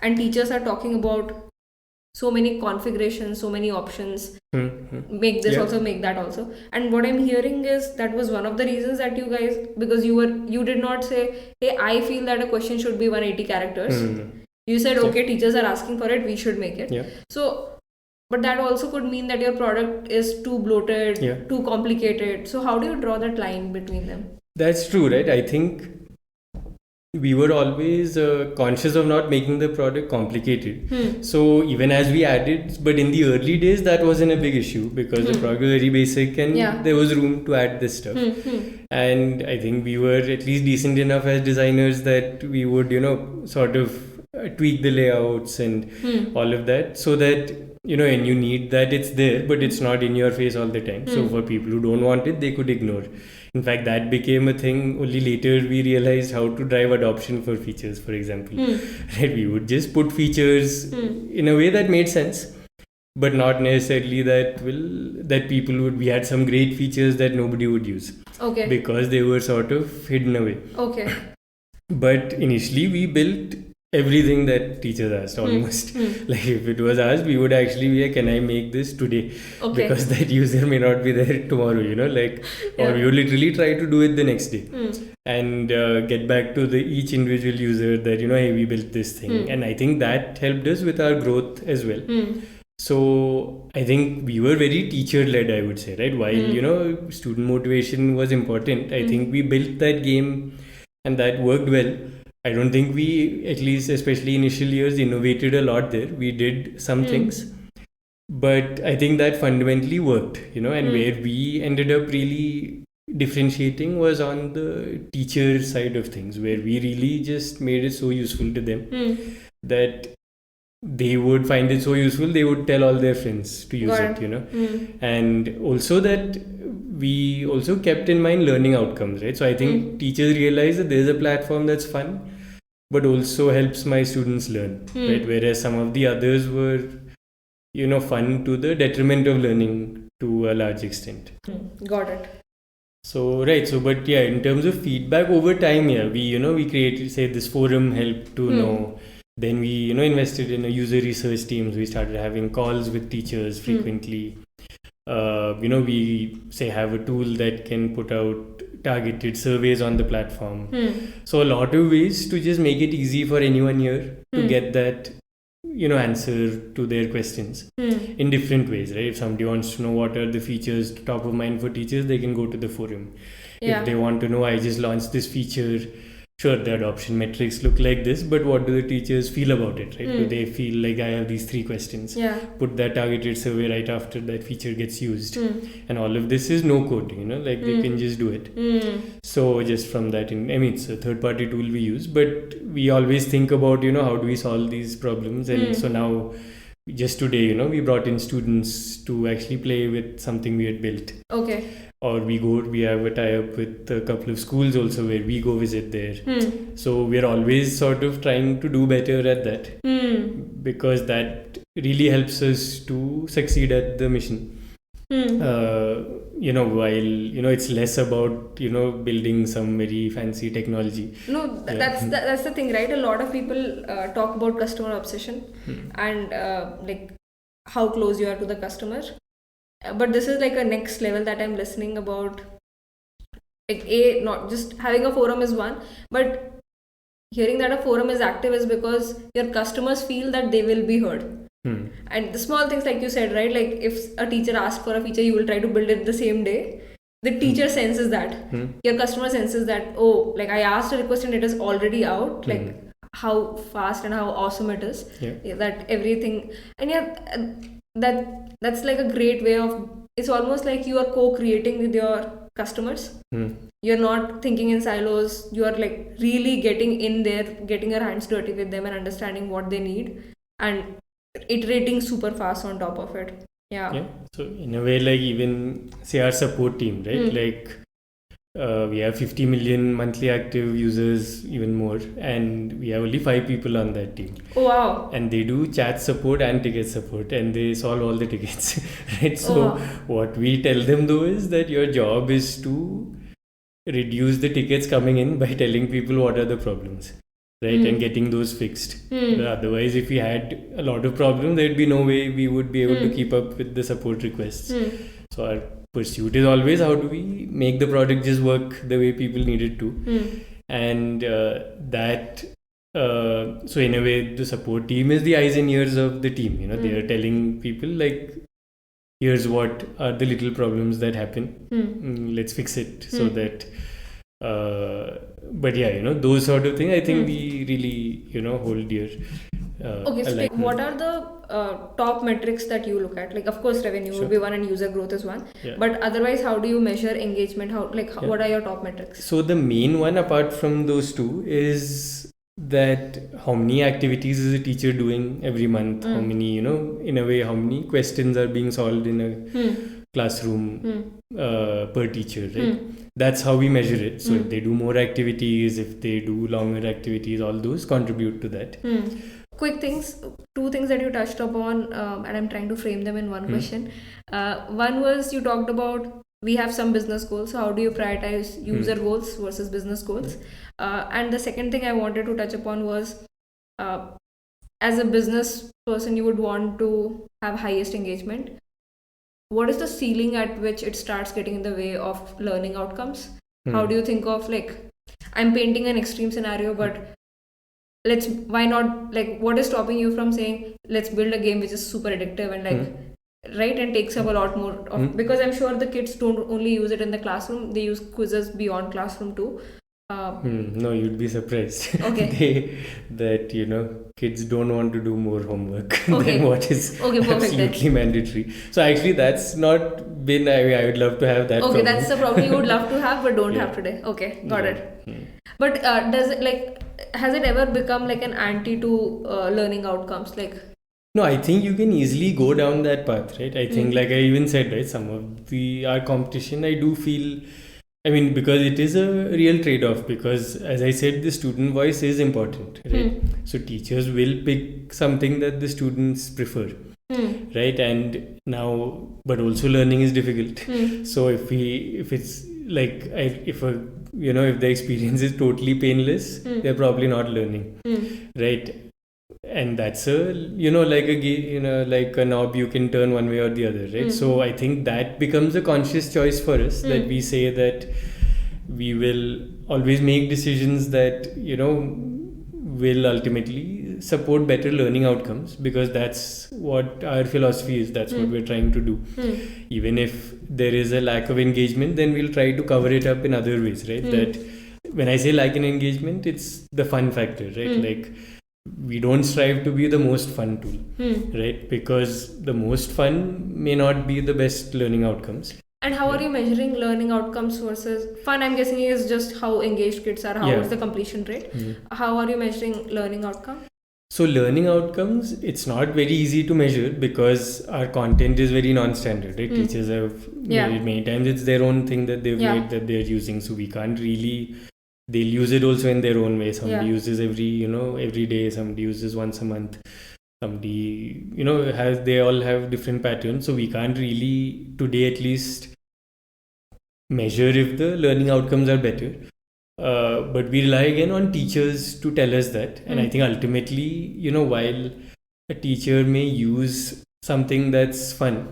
and teachers are talking about so many configurations, so many options, make this also, make that also. And what I'm hearing is that was one of the reasons that you guys, because you did not say, hey, I feel that a question should be 180 characters. You said, okay, teachers are asking for it, we should make it. So, but that also could mean that your product is too bloated, too complicated. So how do you draw that line between them? That's true, right? I think we were always conscious of not making the product complicated. So even as we added, but in the early days, that wasn't a big issue because the product was very basic and there was room to add this stuff. And I think we were at least decent enough as designers that we would, sort of tweak the layouts and all of that, so that and you need that it's there, but it's not in your face all the time. So for people who don't want it, they could ignore. In fact, that became a thing only later. We realized how to drive adoption for features, for example. Right? We would just put features in a way that made sense, but not necessarily that people would. We had some great features that nobody would use, because they were sort of hidden away. But initially, we built everything that teachers asked almost. Like if it was asked, we would actually be like, can I make this today? Because that user may not be there tomorrow, or we would literally try to do it the next day and get back to each individual user that, hey, we built this thing. And I think that helped us with our growth as well. So I think we were very teacher-led, I would say, right? While student motivation was important, I think we built that game and that worked well. I don't think we, at least especially initial years, innovated a lot there. We did some things, but I think that fundamentally worked, and where we ended up really differentiating was on the teacher side of things, where we really just made it so useful to them that they would find it so useful, they would tell all their friends to use it. And also that we also kept in mind learning outcomes, right? So I think teachers realize that there's a platform that's fun, but also helps my students learn, right? Whereas some of the others were, fun to the detriment of learning to a large extent. Got it. So, right. So, but yeah, in terms of feedback over time, we created, say, this forum helped to know. Then we, invested in a user research teams. We started having calls with teachers frequently. We say have a tool that can put out targeted surveys on the platform. So a lot of ways to just make it easy for anyone here to get that, answer to their questions in different ways, right? If somebody wants to know what are the features top of mind for teachers, they can go to the forum. If they want to know, I just launched this feature, sure, the adoption metrics look like this, but what do the teachers feel about it, right? Do they feel like I have these 3 questions? Put that targeted survey right after that feature gets used. And all of this is no code, like they can just do it. So just from that, it's a third party tool we use, but we always think about, how do we solve these problems? And so now, just today, we brought in students to actually play with something we had built. Okay. Or we have a tie-up with a couple of schools also where we go visit there. So we're always sort of trying to do better at that because that really helps us to succeed at the mission. While it's less about building some very fancy technology. No, that's the thing, right? A lot of people talk about customer obsession and like how close you are to the customer. But this is like a next level that I'm listening about. Like not just having a forum is one, but hearing that a forum is active is because your customers feel that they will be heard. And the small things like you said, right? Like if a teacher asks for a feature, you will try to build it the same day. The teacher senses that. Your customer senses that, oh, like I asked a request and it is already out. Like how fast and how awesome it is. That everything. And that's like a great way of, it's almost like you are co-creating with your customers. You're not thinking in silos. You are like really getting in there, getting your hands dirty with them and understanding what they need and iterating super fast on top of it. Yeah. So in a way, like even say our support team, right? Like we have 50 million monthly active users, even more, and we have only 5 people on that team. Oh wow. And they do chat support and ticket support, and they solve all the tickets, right? So what we tell them though is that your job is to reduce the tickets coming in by telling people what are the problems, right? And getting those fixed. Otherwise, if we had a lot of problems, there'd be no way we would be able to keep up with the support requests. So our pursuit is always how do we make the product just work the way people need it to. And so in a way, the support team is the eyes and ears of the team. They are telling people like, here's what are the little problems that happen. Let's fix it so that. But yeah, those sort of things I think we really hold dear. Okay, so like, what are the top metrics that you look at? Like, of course, revenue will be one and user growth is one. But otherwise, how do you measure engagement? What are your top metrics? So the main one apart from those two is that how many activities is a teacher doing every month? How many, in a way, how many questions are being solved in a classroom per teacher, right? That's how we measure it. So if they do more activities, if they do longer activities, all those contribute to that. Quick things, 2 things that you touched upon, and I'm trying to frame them in one question. One was you talked about we have some business goals. So how do you prioritize user goals versus business goals? And the second thing I wanted to touch upon was as a business person, you would want to have highest engagement. What is the ceiling at which it starts getting in the way of learning outcomes? How do you think of, like, I'm painting an extreme scenario, but why not, like, what is stopping you from saying, let's build a game which is super addictive and like, right, and takes up a lot more of, because I'm sure the kids don't only use it in the classroom, they use Quizizz beyond classroom too. No, you'd be surprised. Okay. Kids don't want to do more homework Okay. than what is Okay, perfect then. absolutely mandatory. So actually, that's not been. I would love to have that. Okay, problem. that's the problem you would love to have but don't Yeah. have today. Okay, got Yeah. it. But does it, like, has it ever become like an anti to learning outcomes? Like, No, I think you can easily go down that path, right? I think, like I even said, right, some of our competition, I do feel, I mean, because it is a real trade-off, because as I said, the student voice is important, right? So teachers will pick something that the students prefer, right? And now, but also learning is difficult. So if it's like, if the experience is totally painless, they're probably not learning, right? And that's like a knob you can turn one way or the other, right? So I think that becomes a conscious choice for us, that we say that we will always make decisions that will ultimately support better learning outcomes, because that's what our philosophy is, that's what we're trying to do. Even if there is a lack of engagement, then we'll try to cover it up in other ways, right? That when I say lack in engagement, it's the fun factor, right? Like, we don't strive to be the most fun tool, right? Because the most fun may not be the best learning outcomes. and how are you measuring learning outcomes versus fun? I'm guessing is just how engaged kids are, how is the completion rate. How are you measuring learning outcome? So learning outcomes, it's not very easy to measure because our content is very non-standard, right? Teachers have made many times, it's their own thing that they've made, that they're using, so we can't really, they'll use it also in their own way. Somebody uses every day, somebody uses once a month, somebody they all have different patterns, so we can't really today at least measure if the learning outcomes are better. But we rely again on teachers to tell us that. And I think ultimately, while a teacher may use something that's fun,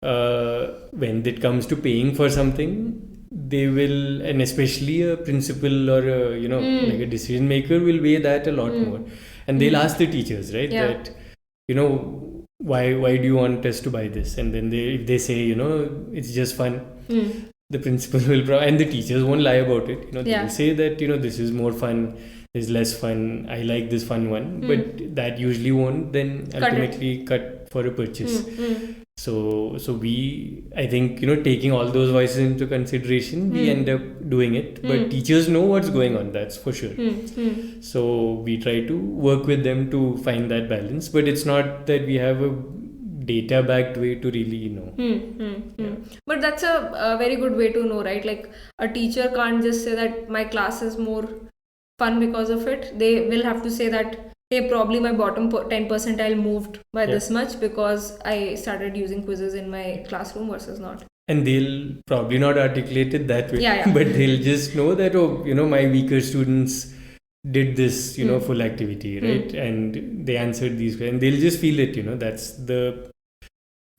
when it comes to paying for something, they will, and especially a principal or like a decision maker will weigh that a lot more. And they'll ask the teachers, right? That, why do you want us to buy this? And then if they say, it's just fun, the principal will and the teachers won't lie about it. They'll say that this is more fun, this is less fun, I like this fun one, but that usually won't then ultimately cut for a purchase. So we, I think, taking all those voices into consideration, we end up doing it. But teachers know what's going on, that's for sure. So we try to work with them to find that balance, but it's not that we have a data backed way to really know. But that's a very good way to know, right? Like, a teacher can't just say that my class is more fun because of it. They will have to say that, hey, probably my bottom 10 percentile moved by this much because I started using Quizizz in my classroom versus not. And they'll probably not articulate it that way, Yeah. but they'll just know that, my weaker students did this, full activity, right? And they answered these questions, and they'll just feel it,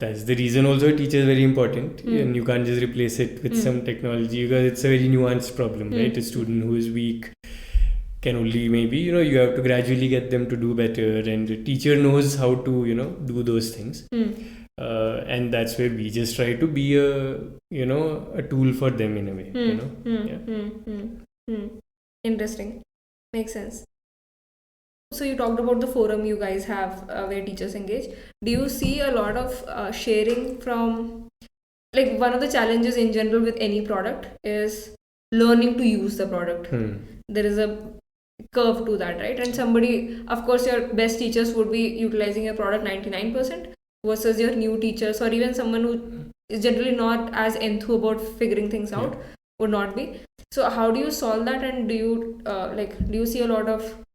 that's the reason also a teacher is very important. And you can't just replace it with some technology, because it's a very nuanced problem, right? A student who is weak can only maybe, you have to gradually get them to do better, and the teacher knows how to, do those things. And that's where we just try to be a tool for them in a way. Interesting. Makes sense. So you talked about the forum you guys have where teachers engage. Do you see a lot of sharing from, like, one of the challenges in general with any product is learning to use the product. There is a curve to that, right? And somebody, of course, your best teachers would be utilizing your product 99% versus your new teachers, or even someone who is generally not as enthused about figuring things out would not be. So how do you solve that? And do you see a lot of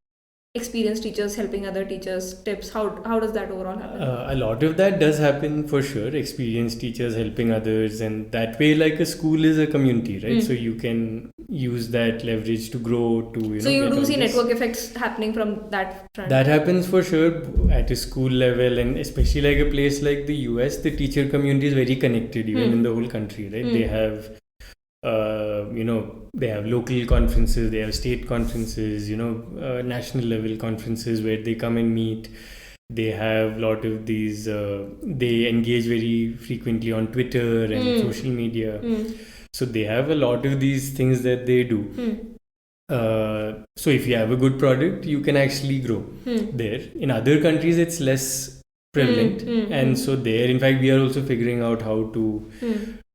experienced teachers helping other teachers, tips? How does that overall happen? A lot of that does happen for sure. Experienced teachers helping others, and that way, like, a school is a community, right? So you can use that leverage to grow, to so you do see network effects happening from that front. That happens for sure at a school level, and especially like a place like the US, the teacher community is very connected, even in the whole country, right? They have They have local conferences, they have state conferences, national level conferences where they come and meet. They have a lot of these, they engage very frequently on Twitter and social media. So they have a lot of these things that they do. So if you have a good product, you can actually grow there. In other countries, it's less prevalent. And so there, in fact, we are also figuring out how to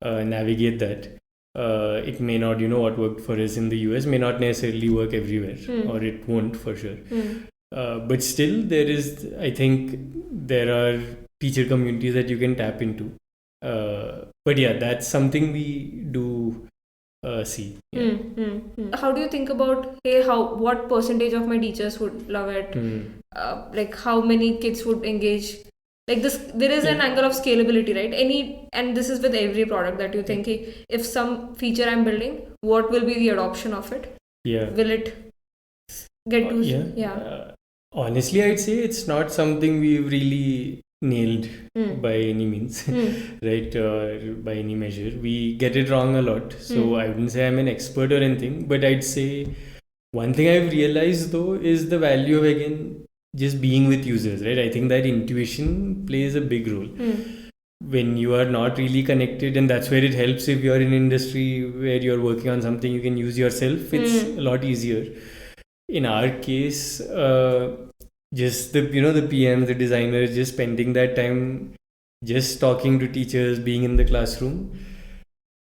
navigate that. It may not, what worked for us in the US may not necessarily work everywhere, or it won't for sure. But still, I think there are teacher communities that you can tap into. But yeah, that's something we do see. Yeah. How do you think about, hey, what percentage of my teachers would love it? Like how many kids would engage? Like this, there is an angle of scalability, right? And this is with every product that you think, hey, if some feature I'm building, what will be the adoption of it? Yeah. Will it get to honestly, I'd say it's not something we've really nailed by any means, right? By any measure. We get it wrong a lot. So I wouldn't say I'm an expert or anything, but I'd say one thing I've realized though is the value of, again, just being with users, right? I think that intuition plays a big role. When you are not really connected, and that's where it helps if you're in an industry where you're working on something you can use yourself, it's a lot easier. In our case, just the PM, the designers, just spending that time just talking to teachers, being in the classroom.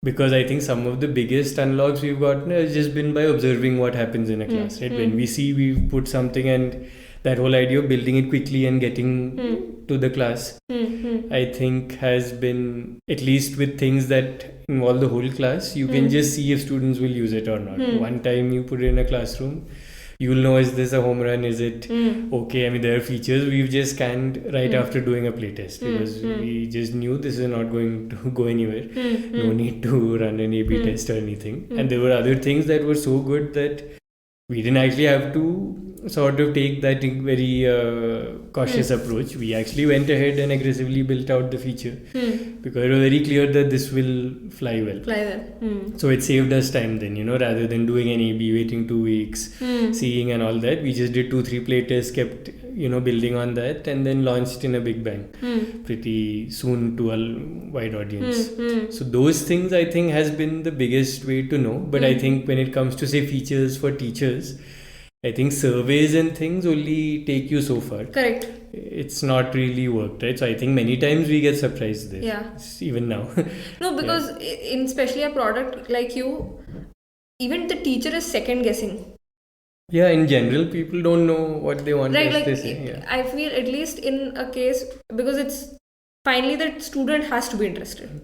Because I think some of the biggest unlocks we've gotten has just been by observing what happens in a class, right? When we see we've put something, and that whole idea of building it quickly and getting to the class, I think has been, at least with things that involve the whole class, you can just see if students will use it or not. One time you put it in a classroom, you will know, is this a home run? Is it okay? I mean, there are features we've just scanned right after doing a playtest because we just knew this is not going to go anywhere. No need to run an A/B test or anything. And there were other things that were so good that we didn't actually have to sort of take that very cautious approach. We actually went ahead and aggressively built out the feature because it was very clear that this will fly well. So it saved us time then, rather than doing an A/B, waiting 2 weeks, seeing and all that. We just did 2-3 play tests, kept building on that, and then launched in a big bang pretty soon to a wide audience. So those things I think has been the biggest way to know. But I think when it comes to say features for teachers, I think surveys and things only take you so far. Correct. It's not really worked, right? So I think many times we get surprised there. Yeah. Even now. No, because in especially a product like you, even the teacher is second guessing. Yeah, in general, people don't know what they want. Right, they say. Yeah. I feel at least in a case, because it's finally the student has to be interested.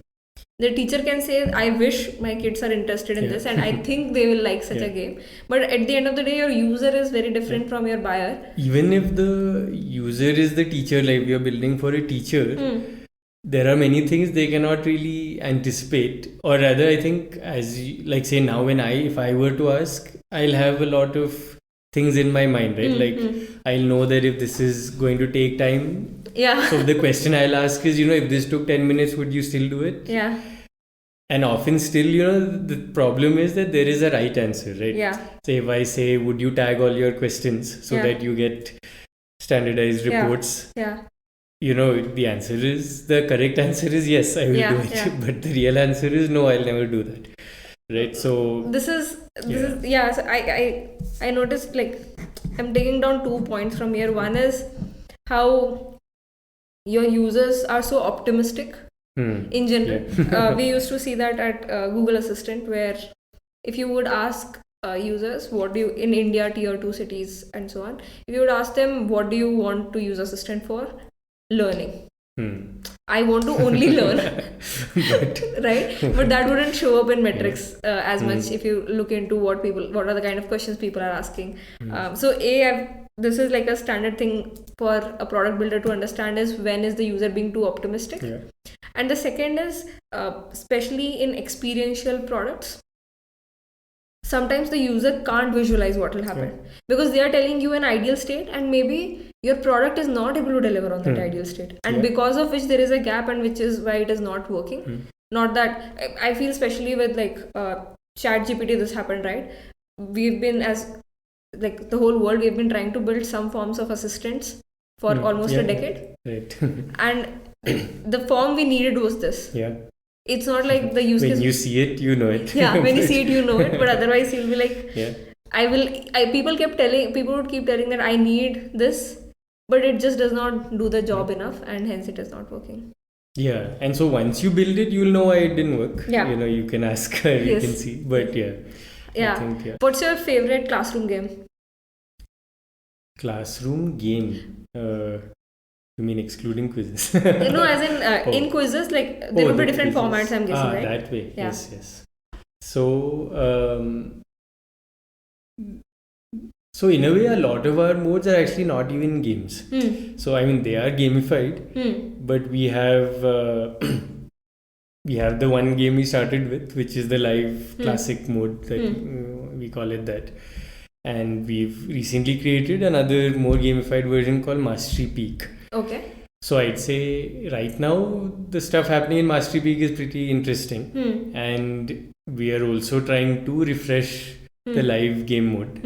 The teacher can say, I wish my kids are interested in this and I think they will like such a game. But at the end of the day, your user is very different from your buyer. Even if the user is the teacher, like we are building for a teacher, there are many things they cannot really anticipate. Or rather, I think like say now if I were to ask, I'll have a lot of things in my mind, right? Like I'll know that if this is going to take time. Yeah. So the question I'll ask is, if this took 10 minutes, would you still do it? Yeah. And often still, the problem is that there is a right answer, right? Yeah. So if I say, would you tag all your questions so that you get standardized reports? Yeah. The correct answer is yes, I will do it. Yeah. But the real answer is no, I'll never do that. Right. So this is so I noticed, like, I'm taking down 2 points from here. One is how your users are so optimistic in general. Yeah. We used to see that at Google Assistant, where if you would ask users, what do you, in India, tier 2 cities and so on, if you would ask them, what do you want to use Assistant for? Learning. I want to only learn. Right? But that wouldn't show up in metrics as much if you look into what are the kind of questions people are asking. So this is like a standard thing for a product builder to understand, is when is the user being too optimistic. Yeah. And the second is, especially in experiential products, sometimes the user can't visualize what will happen because they are telling you an ideal state and maybe your product is not able to deliver on that ideal state, and because of which there is a gap, and which is why it is not working. Not that I feel, especially with like chat GPT, this happened, right? We've been, as like the whole world, we've been trying to build some forms of assistants for almost a decade. Right. And the form we needed was this. Yeah. It's not like the use case. When you see it, you know it. Yeah, when you see it, you know it. But otherwise, you'll be like, yeah. People would keep telling that I need this, but it just does not do the job enough, and hence it is not working. Yeah, and so once you build it, you'll know why it didn't work. Yeah. You know, you can ask, you can see. But yeah. Yeah. I think, yeah. What's your favorite classroom game? Classroom game? You mean excluding quizzes? No, as in in quizzes, like there will be different quizzes. formats, I'm guessing, right? That way. Yeah. Yes. So in a way, a lot of our modes are actually not even games. So I mean, they are gamified, but we have we have the one game we started with, which is the live classic mode that we call it that, and we've recently created another more gamified version called Mastery Peak. Okay. So I'd say right now the stuff happening in Mastery Peak is pretty interesting, and we are also trying to refresh the live game mode.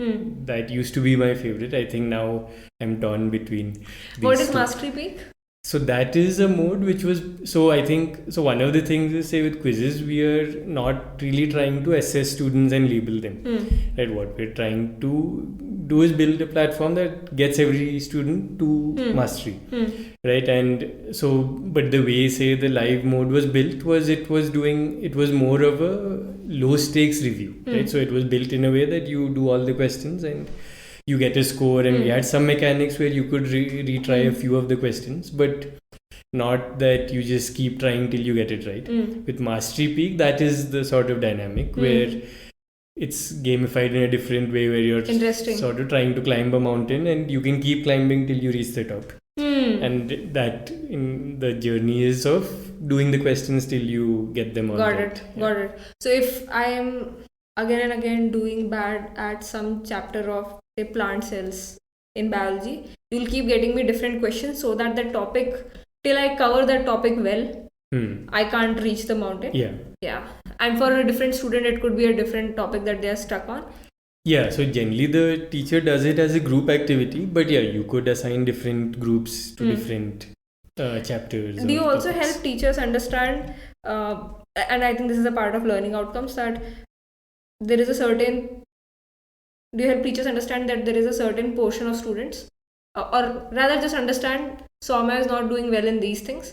That used to be my favorite. I think now I'm torn between these What is two. Mastery Peak? So that is a mode which was, so I think, so one of the things is, say with Quizizz, we are not really trying to assess students and label them. Right? What we're trying to do is build a platform that gets every student to mastery. Right? And so, but the way, say, the live mode was built was, it was more of a low stakes review. Right? So it was built in a way that you do all the questions and you get a score, and we had some mechanics where you could retry a few of the questions, but not that you just keep trying till you get it right. With Mastery Peak, that is the sort of dynamic where it's gamified in a different way, where you're sort of trying to climb a mountain and you can keep climbing till you reach the top. And that in the journey is of doing the questions till you get them all right. Got it. So if I am again and again doing bad at some chapter of say plant cells in biology, you'll keep getting me different questions so that the topic, till I cover that topic well, I can't reach the mountain. Yeah. And for a different student, it could be a different topic that they are stuck on. Yeah, so generally the teacher does it as a group activity, but yeah, you could assign different groups to different chapters. Do you also help teachers understand, and I think this is a part of learning outcomes, that there is a certain, do you help teachers understand that there is a certain portion of students, or rather just understand Soumya is not doing well in these things,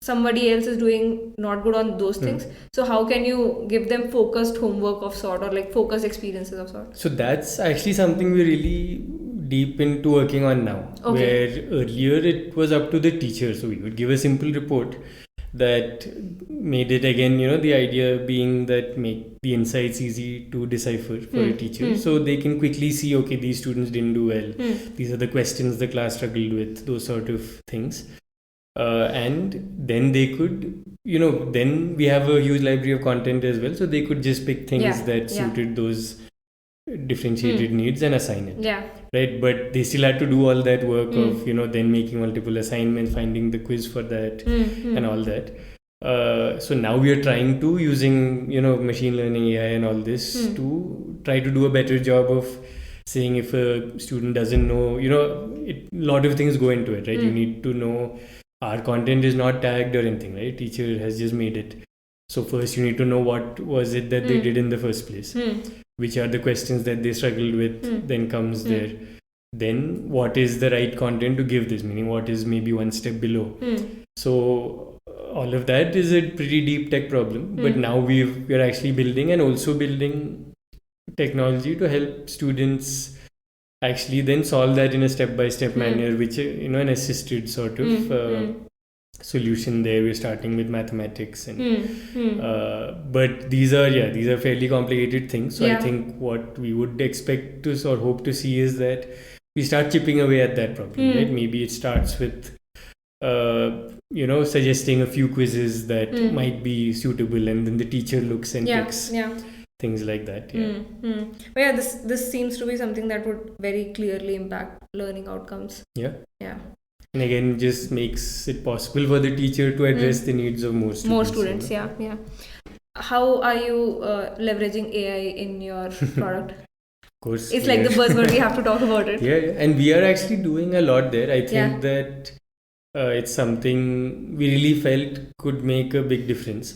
somebody else is doing not good on those things, so how can you give them focused homework of sort, or like focused experiences of sort? So that's actually something we're really deep into working on now, where earlier it was up to the teacher, so we would give a simple report that made it, again, the idea being that make the insights easy to decipher for a teacher, so they can quickly see, okay, these students didn't do well, these are the questions the class struggled with, those sort of things. And then they could, then we have a huge library of content as well, so they could just pick things that suited those differentiated needs and assign it. Right? But they still had to do all that work of, then making multiple assignments, finding the quiz for that and all that. So now we are trying to, using, machine learning, AI and all this, to try to do a better job of saying if a student doesn't know, a lot of things go into it, right? You need to know our content is not tagged or anything, right? Teacher has just made it. So first you need to know what was it that they did in the first place. Which are the questions that they struggled with, then comes there. Then what is the right content to give this, meaning what is maybe one step below. So all of that is a pretty deep tech problem, but now we're actually building and also building technology to help students actually then solve that in a step-by-step manner, which, an assisted sort of solution there. We're starting with mathematics and but these are fairly complicated things, so I think what we would expect to or hope to see is that we start chipping away at that problem, right? Maybe it starts with suggesting a few quizzes that might be suitable, and then the teacher looks and picks things like that. But yeah, this seems to be something that would very clearly impact learning outcomes. And again, just makes it possible for the teacher to address the needs of more students. More students, yeah. How are you leveraging AI in your product? Of course. It's like the buzzword, we have to talk about it. Yeah. And we are actually doing a lot there. I think that it's something we really felt could make a big difference.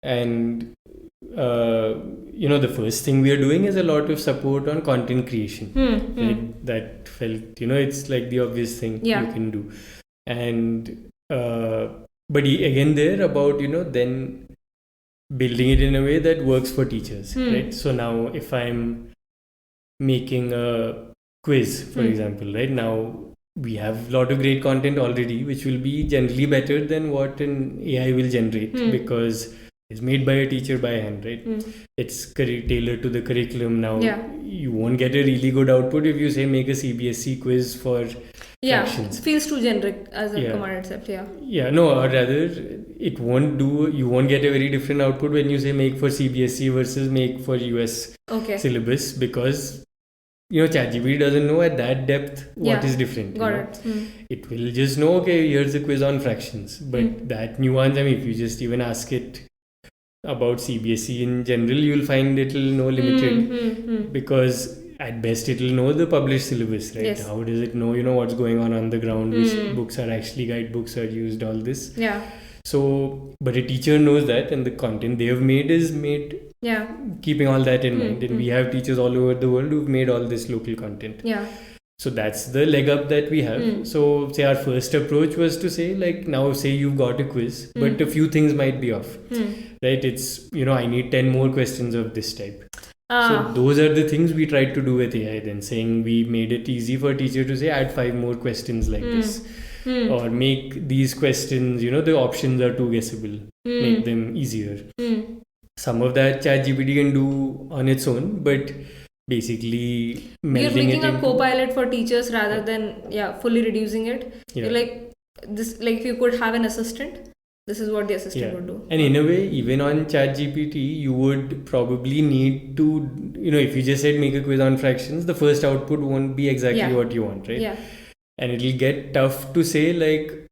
And the first thing we are doing is a lot of support on content creation. Like that felt, it's like the obvious thing you can do. And but again there about, then building it in a way that works for teachers, right? So now if I'm making a quiz, for example, right now we have a lot of great content already, which will be generally better than what an AI will generate because it's made by a teacher by hand, right? It's tailored to the curriculum. Now you won't get a really good output if you say make a CBSE quiz for fractions. It feels too generic as a command itself. Or rather it won't do, you won't get a very different output when you say make for CBSE versus make for US syllabus, because ChatGPT doesn't know at that depth what is different. Got it. It will just know, okay, here's a quiz on fractions, but that nuance, if you just even ask it about CBSE in general, you'll find it'll know limited because at best it'll know the published syllabus, right? Yes. How does it know, what's going on the ground, which books are actually guidebooks are used, all this. So, but a teacher knows that, and the content they have made is made keeping all that in mind. And we have teachers all over the world who've made all this local content. So that's the leg up that we have. So say our first approach was to say, like, now say you've got a quiz, but a few things might be off, right? It's, I need 10 more questions of this type. So those are the things we tried to do with AI then, saying we made it easy for teacher to say add 5 more questions like this. Or make these questions, the options are too guessable, make them easier. Some of that ChatGPT can do on its own, but basically melding you're making it a co-pilot for teachers rather than fully reducing it. You're like this, like if you could have an assistant, this is what the assistant would do. And in a way, even on ChatGPT, you would probably need to, if you just said make a quiz on fractions, the first output won't be exactly what you want, right? And it'll get tough to say, like,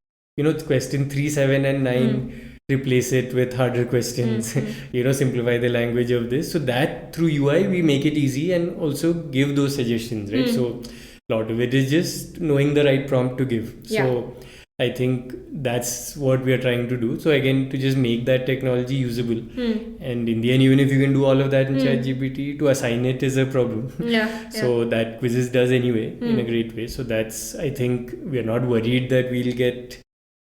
question 3, 7 and 9, replace it with harder questions, simplify the language of this. So that through UI, we make it easy and also give those suggestions, right? So a lot of it is just knowing the right prompt to give. So I think that's what we are trying to do. So again, to just make that technology usable. And in the end, even if you can do all of that in ChatGPT, to assign it is a problem. So that Quizizz does anyway in a great way. So that's, I think, we are not worried that we'll get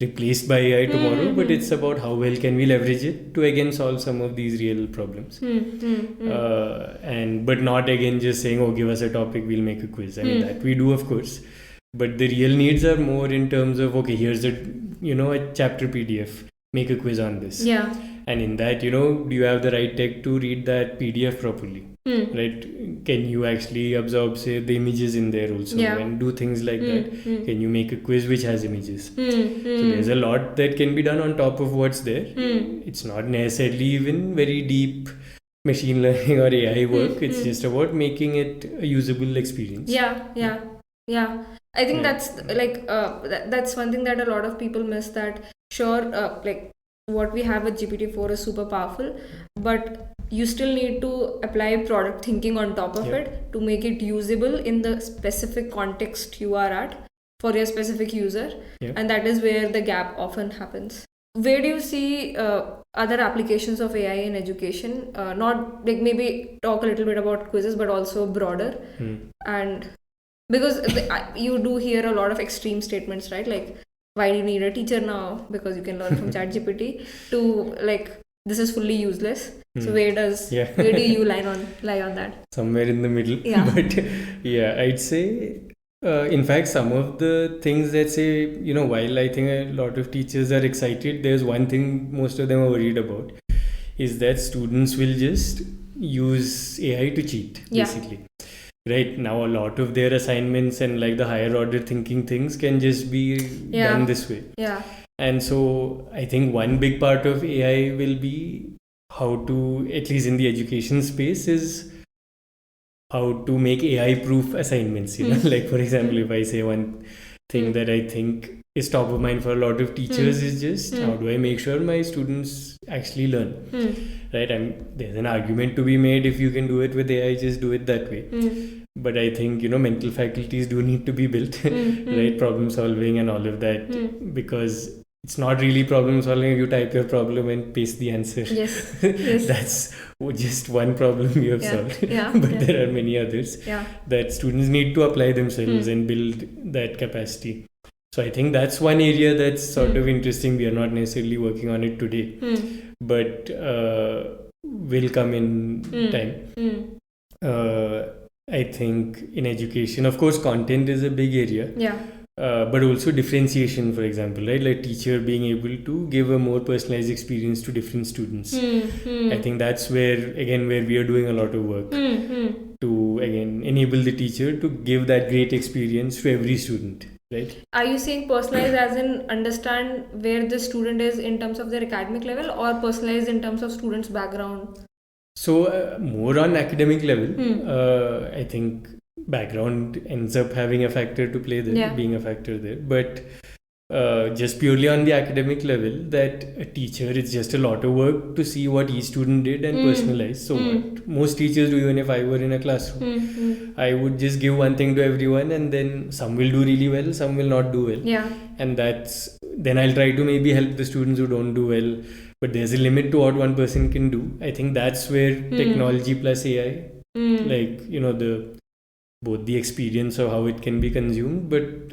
replaced by AI tomorrow, but it's about how well can we leverage it to again solve some of these real problems. But not again just saying, oh, give us a topic, we'll make a quiz. I mean, that we do, of course. But the real needs are more in terms of, okay, here's a chapter PDF, make a quiz on this. And in that, do you have the right tech to read that PDF properly? Right? Can you actually absorb, say, the images in there also and do things like that? Can you make a quiz which has images? So there's a lot that can be done on top of what's there. It's not necessarily even very deep machine learning or AI work. It's just about making it a usable experience. I think that's like that's one thing that a lot of people miss, that like what we have with GPT-4 is super powerful, but you still need to apply product thinking on top of it to make it usable in the specific context you are at for your specific user. And that is where the gap often happens. Where do you see other applications of AI in education? Not like, maybe talk a little bit about quizzes, but also broader. And because you do hear a lot of extreme statements, right? Like, why do you need a teacher now? Because you can learn from ChatGPT, to like, this is fully useless. So where do you lie on that? Somewhere in the middle. But I'd say in fact, some of the things that say, while I think a lot of teachers are excited, there's one thing most of them are worried about, is that students will just use AI to cheat, basically. Right now, a lot of their assignments and like the higher order thinking things can just be done this way. And so I think one big part of AI will be how to, at least in the education space, is how to make AI proof assignments. Like, for example, if I say one thing that I think is top of mind for a lot of teachers is just how do I make sure my students actually learn, right? There's an argument to be made, if you can do it with AI, just do it that way. But I think, mental faculties do need to be built, right? Problem solving and all of that, because it's not really problem solving if you type your problem and paste the answer. Yes. Yes. That's just one problem you have solved. But there are many others that students need to apply themselves and build that capacity. So I think that's one area that's sort of interesting. We are not necessarily working on it today, but will come in time. I think in education, of course, content is a big area. But also differentiation, for example, right? Like teacher being able to give a more personalized experience to different students. I think that's where we are doing a lot of work to enable the teacher to give that great experience to every student. Right. Are you saying personalized as in understand where the student is in terms of their academic level, or personalized in terms of student's background? So more on academic level, I think background ends up having a factor to play there, being a factor there. But just purely on the academic level, that a teacher, it's just a lot of work to see what each student did and personalize. So what most teachers do, even if I were in a classroom, I would just give one thing to everyone, and then some will do really well, some will not do well. And then I'll try to maybe help the students who don't do well. But there's a limit to what one person can do. I think that's where technology plus AI, both the experience of how it can be consumed, but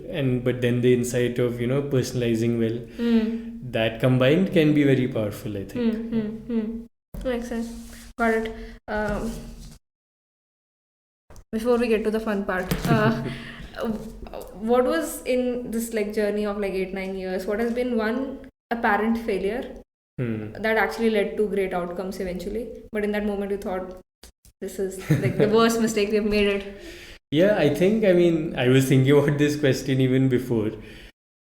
then the insight of personalizing well, that combined can be very powerful, I think. Makes sense. Got it. Before we get to the fun part, what was in this journey of 8-9 years? What has been one apparent failure that actually led to great outcomes eventually, but in that moment you thought, this is the worst mistake we have made it? Yeah, I think, I was thinking about this question even before.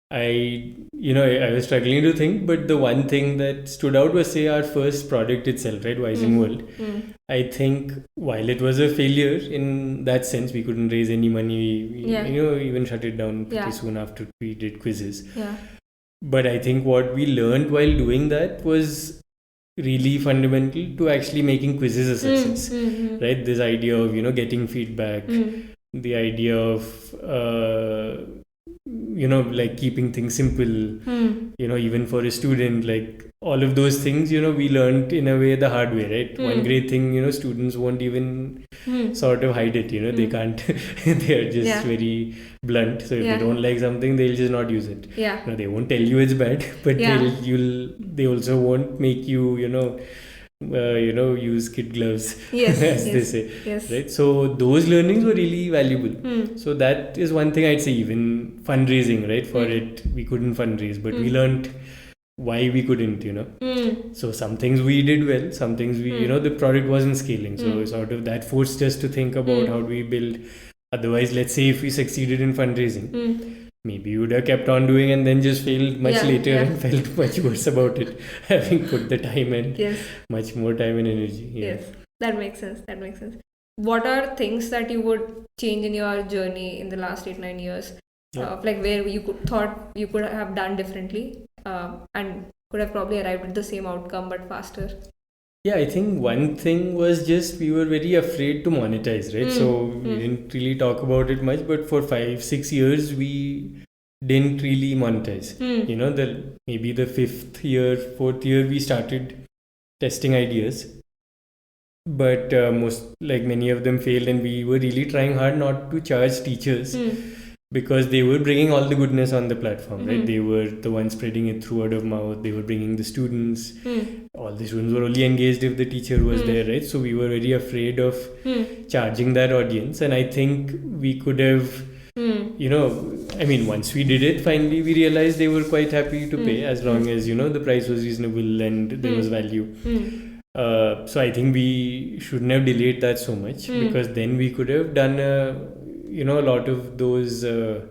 I was struggling to think, but the one thing that stood out was, say, our first product itself, right? Wise in World. I think while it was a failure in that sense, we couldn't raise any money. We, even shut it down pretty soon after we did Quizizz. But I think what we learned while doing that was really fundamental to actually making Quizizz a success, right? This idea of getting feedback, the idea of keeping things simple, even for a student, all of those things we learned in a way the hard way, right? One great thing, students won't even sort of hide it, they can't they are just very blunt. So if they don't like something, they'll just not use it. They won't tell you it's bad, but they also won't make you use kid gloves, as they say, right? So those learnings were really valuable. So that is one thing I'd say. Even fundraising, right? For it, we couldn't fundraise, but we learned why we couldn't, So some things we did well, some things we, the product wasn't scaling. So sort of that forced us to think about how do we build. Otherwise, let's say if we succeeded in fundraising, maybe you would have kept on doing and then just failed much later and felt much worse about it, having put the time and much more time and energy. Yes, that makes sense. What are things that you would change in your journey in the last 8-9 years? Where you thought you could have done differently and could have probably arrived at the same outcome but faster? Yeah, I think one thing was just we were very afraid to monetize, right? So we didn't really talk about it much, but for 5-6 years we didn't really monetize. Maybe the 4th year we started testing ideas, but many of them failed, and we were really trying hard not to charge teachers. Because they were bringing all the goodness on the platform, right? They were the ones spreading it through word of mouth. They were bringing the students. All the students were only engaged if the teacher was there, right? So we were very afraid of charging that audience. And I think we could have, once we did it, finally we realized they were quite happy to pay as long as, the price was reasonable and there was value. So I think we shouldn't have delayed that so much, because then we could have done a lot of those, the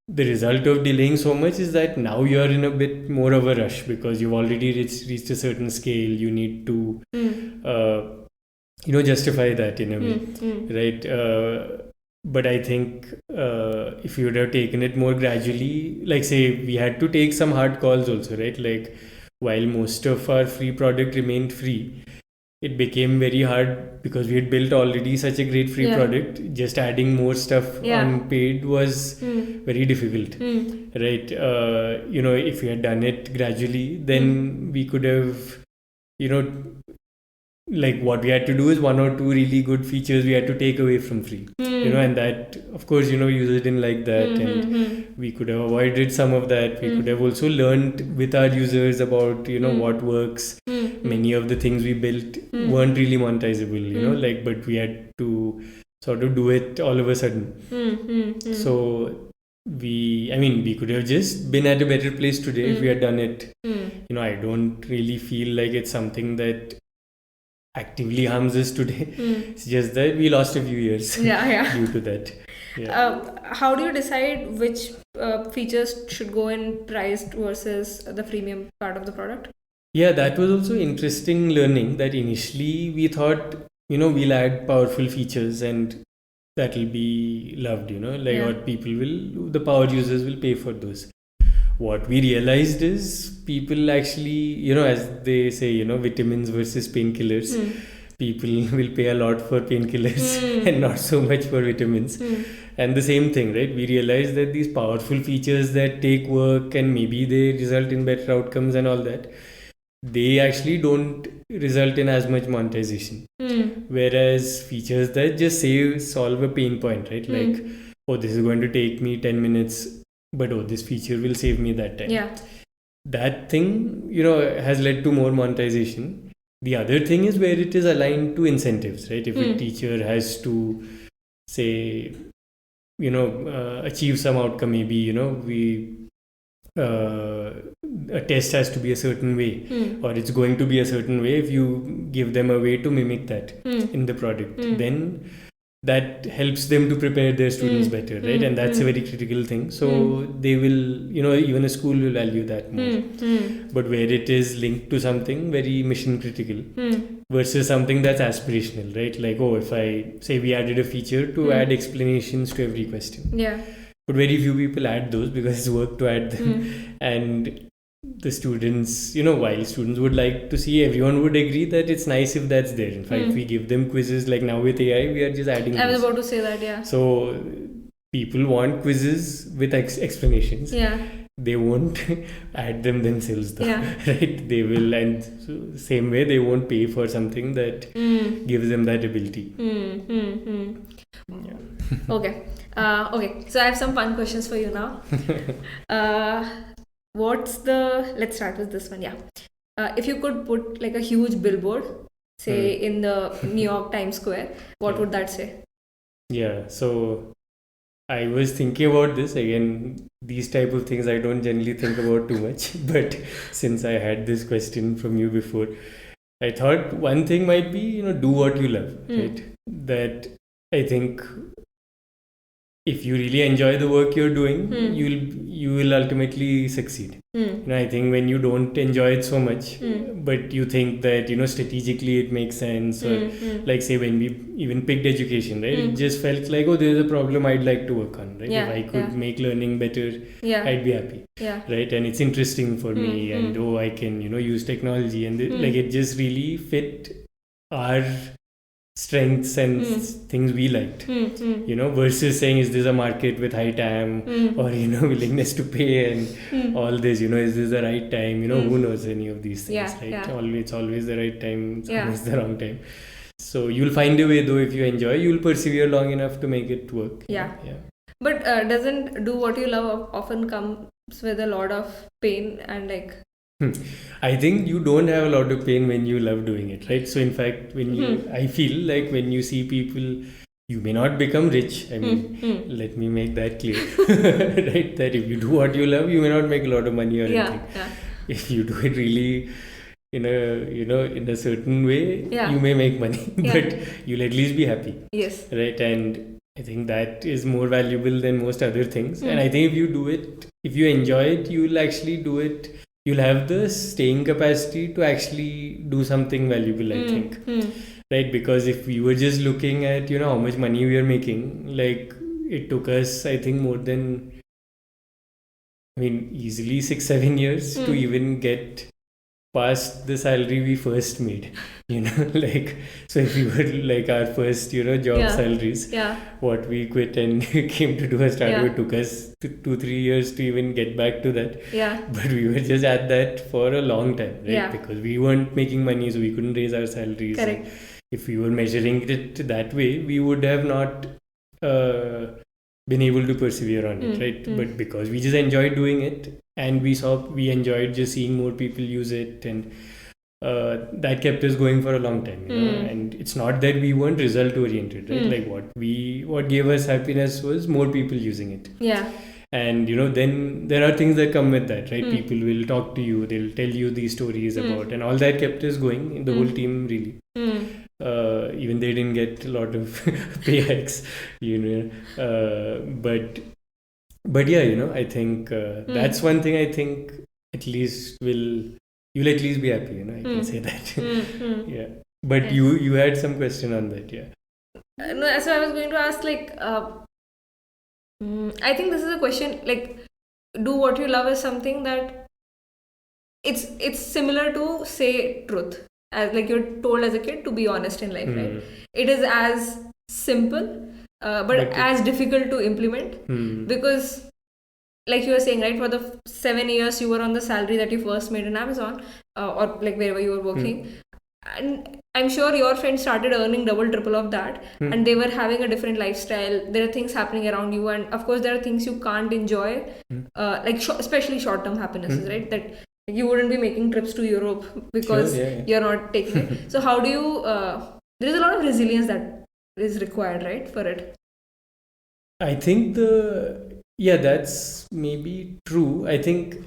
result of delaying so much is that now you're in a bit more of a rush because you've already reached a certain scale. You need to, justify that in a way, right? but I think if you would have taken it more gradually, like say we had to take some hard calls also, right? Like while most of our free product remained free, it became very hard because we had built already such a great free product. Just adding more stuff on paid was very difficult, right? If we had done it gradually, then we could have, like what we had to do is one or two really good features we had to take away from free, and that, of course, users didn't like that, and we could have avoided some of that. We could have also learned with our users about, what works. Many of the things we built weren't really monetizable, but we had to sort of do it all of a sudden. So we could have just been at a better place today if we had done it. I don't really feel like it's something that actively harms us today. It's just that we lost a few years due to that. How do you decide which features should go in priced versus the freemium part of the product? Yeah, that was also interesting learning that initially we thought, we'll add powerful features and that will be loved, or the power users will pay for those. What we realized is people actually, as they say, vitamins versus painkillers. People will pay a lot for painkillers and not so much for vitamins. And the same thing, right? We realized that these powerful features that take work and maybe they result in better outcomes and all that, they actually don't result in as much monetization. Whereas features that just solve a pain point, right? Like, oh, this is going to take me 10 minutes, but this feature will save me that time. That thing, has led to more monetization. The other thing is where it is aligned to incentives, right? If a teacher has to say, achieve some outcome, maybe a test has to be a certain way, or it's going to be a certain way. If you give them a way to mimic that in the product, then that helps them to prepare their students better, right? And that's a very critical thing. So they will, even a school will value that more. But where it is linked to something very mission critical versus something that's aspirational, right? Like, if I say we added a feature to add explanations to every question. But very few people add those because it's work to add them. And the students, while students would like to see, everyone would agree that it's nice if that's there. In fact, we give them quizzes, like now with AI, we are just adding I was about to say that, yeah. So people want quizzes with explanations. They won't add them themselves though, right? They will, and so same way they won't pay for something that gives them that ability. Okay. So I have some fun questions for you now. Let's start with this one. If you could put like a huge billboard, say in the New York Times Square, what would that say? So I was thinking about this again. These type of things I don't generally think about too much, but since I had this question from you before, I thought one thing might be, do what you love, right? That I think if you really enjoy the work you're doing, you will ultimately succeed. I think when you don't enjoy it so much, but you think that, strategically it makes sense, or like say when we even picked education, right? It just felt like, there's a problem I'd like to work on, right? If I could make learning better, I'd be happy, right? And it's interesting for me, and I can, use technology, and like it just really fit our strengths and things we liked, versus saying, is this a market with high TAM or, willingness to pay and all this, is this the right time, who knows any of these things, right? It's always the right time, it's always the wrong time. So you'll find a way though, if you enjoy, you'll persevere long enough to make it work. But doesn't do what you love often comes with a lot of pain and like... I think you don't have a lot of pain when you love doing it, right? So in fact, when I feel like when you see people, you may not become rich. I mean, let me make that clear, right? That if you do what you love, you may not make a lot of money or anything. If you do it really in a certain way, you may make money, but you'll at least be happy. Right? And I think that is more valuable than most other things. And I think if you do it, if you enjoy it, you'll actually do it. You'll have the staying capacity to actually do something valuable, I think. right? Because if we were just looking at, how much money we are making, like it took us, I think, more than, easily 6-7 years to even get past the salary we first made, like, so if we were like our first, job salaries, what we quit and came to do a startup, it took us 2-3 years to even get back to that. But we were just at that for a long time, right? Because we weren't making money, so we couldn't raise our salaries. Correct. If we were measuring it that way, we would have not been able to persevere on it, right? But because we just enjoyed doing it, and we enjoyed just seeing more people use it, and that kept us going for a long time, and it's not that we weren't result oriented, right? Like what gave us happiness was more people using it. And then there are things that come with that, right? People will talk to you, they'll tell you these stories about, and all that kept us going, the whole team really. Even they didn't get a lot of pay hikes, but yeah, I think that's one thing I think at least you'll at least be happy, I can say that. Yeah. But yes. you had some question on that, yeah. No, so I was going to ask, like, I think this is a question, like, do what you love is something that it's similar to say truth, as like you're told as a kid to be honest in life, right? It is as simple, but as difficult to implement, because like you were saying, right, for the 7 years you were on the salary that you first made in Amazon, or like wherever you were working, and I'm sure your friends started earning double, triple of that, and they were having a different lifestyle. There are things happening around you, and of course there are things you can't enjoy, like especially short-term happinesses, right? That you wouldn't be making trips to Europe because you're not taking it. So how do you? There is a lot of resilience that is required, right, for it. I think that's maybe true. I think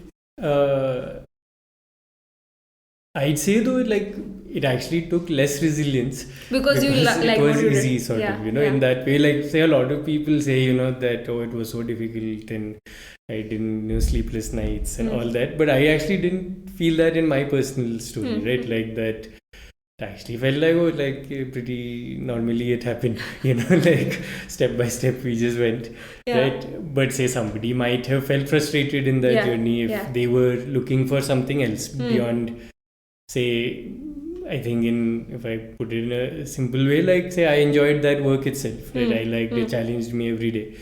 I'd say though, like, it actually took less resilience because you it was easy, sort of, in that way. Like, say a lot of people say, that it was so difficult and I didn't sleepless nights and all that, but I actually didn't feel that in my personal story, right? Like that. It actually felt like pretty normally it happened, like step by step we just went, right? But say somebody might have felt frustrated in that journey if they were looking for something else beyond, say, I think if I put it in a simple way, like say I enjoyed that work itself, right? I liked it, challenged me every day.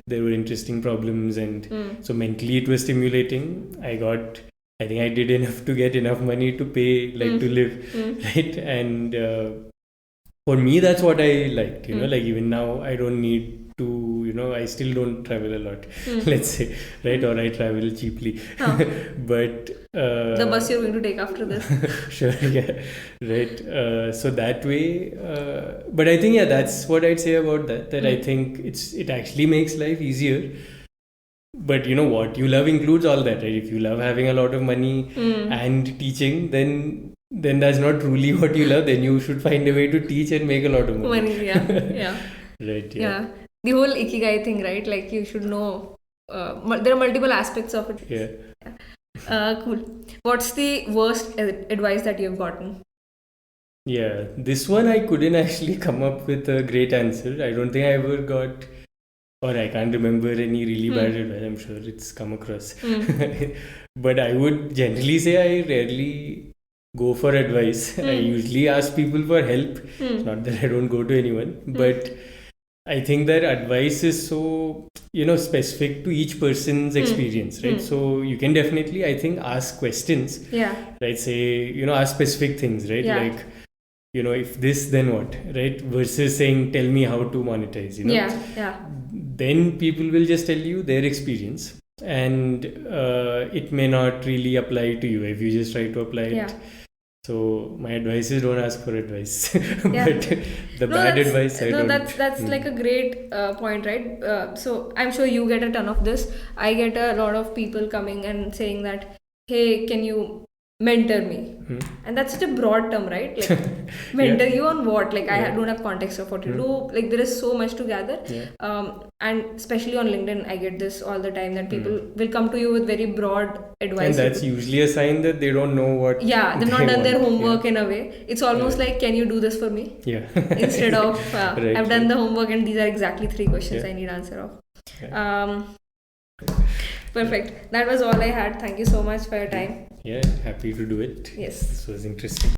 There were interesting problems, and so mentally it was stimulating. I think I did enough to get enough money to pay, like to live, right? And for me, that's what I liked, like even now I don't need to, I still don't travel a lot, let's say, right? Or I travel cheaply. But the bus you're going to take after this. Sure, yeah, right. So that way, but I think, that's what I'd say about that, I think it actually makes life easier. But what you love includes all that, right? If you love having a lot of money and teaching, then that's not truly what you love. Then you should find a way to teach and make a lot of money. Yeah. Right, yeah. The whole ikigai thing, right? Like you should know, there are multiple aspects of it. Yeah. Cool. What's the worst advice that you've gotten? Yeah, this one I couldn't actually come up with a great answer. I don't think I ever got, or I can't remember any really bad advice. I'm sure it's come across. But I would generally say I rarely go for advice. I usually ask people for help. It's not that I don't go to anyone, but I think that advice is so, specific to each person's experience, right? So you can definitely, I think, ask questions. Right? Say, ask specific things, right? Like, if this, then what, right? Versus saying, tell me how to monetize, Then people will just tell you their experience, and it may not really apply to you if you just try to apply it. So my advice is don't ask for advice. But bad advice, I don't. That's like a great point, right? So I'm sure you get a ton of this. I get a lot of people coming and saying that, hey, can you mentor me. And that's such a broad term, right? Like mentor you on what? Like I don't have context of what you do. Like there is so much to gather. And especially on LinkedIn, I get this all the time that people will come to you with very broad advice. And that's usually a sign that they don't know what. Yeah, they've not done their homework in a way. It's almost like, can you do this for me? Yeah. Instead of, I've done the homework and these are exactly 3 questions I need answer of. Perfect. That was all I had. Thank you so much for your time. Yeah, happy to do it. Yes. This was interesting.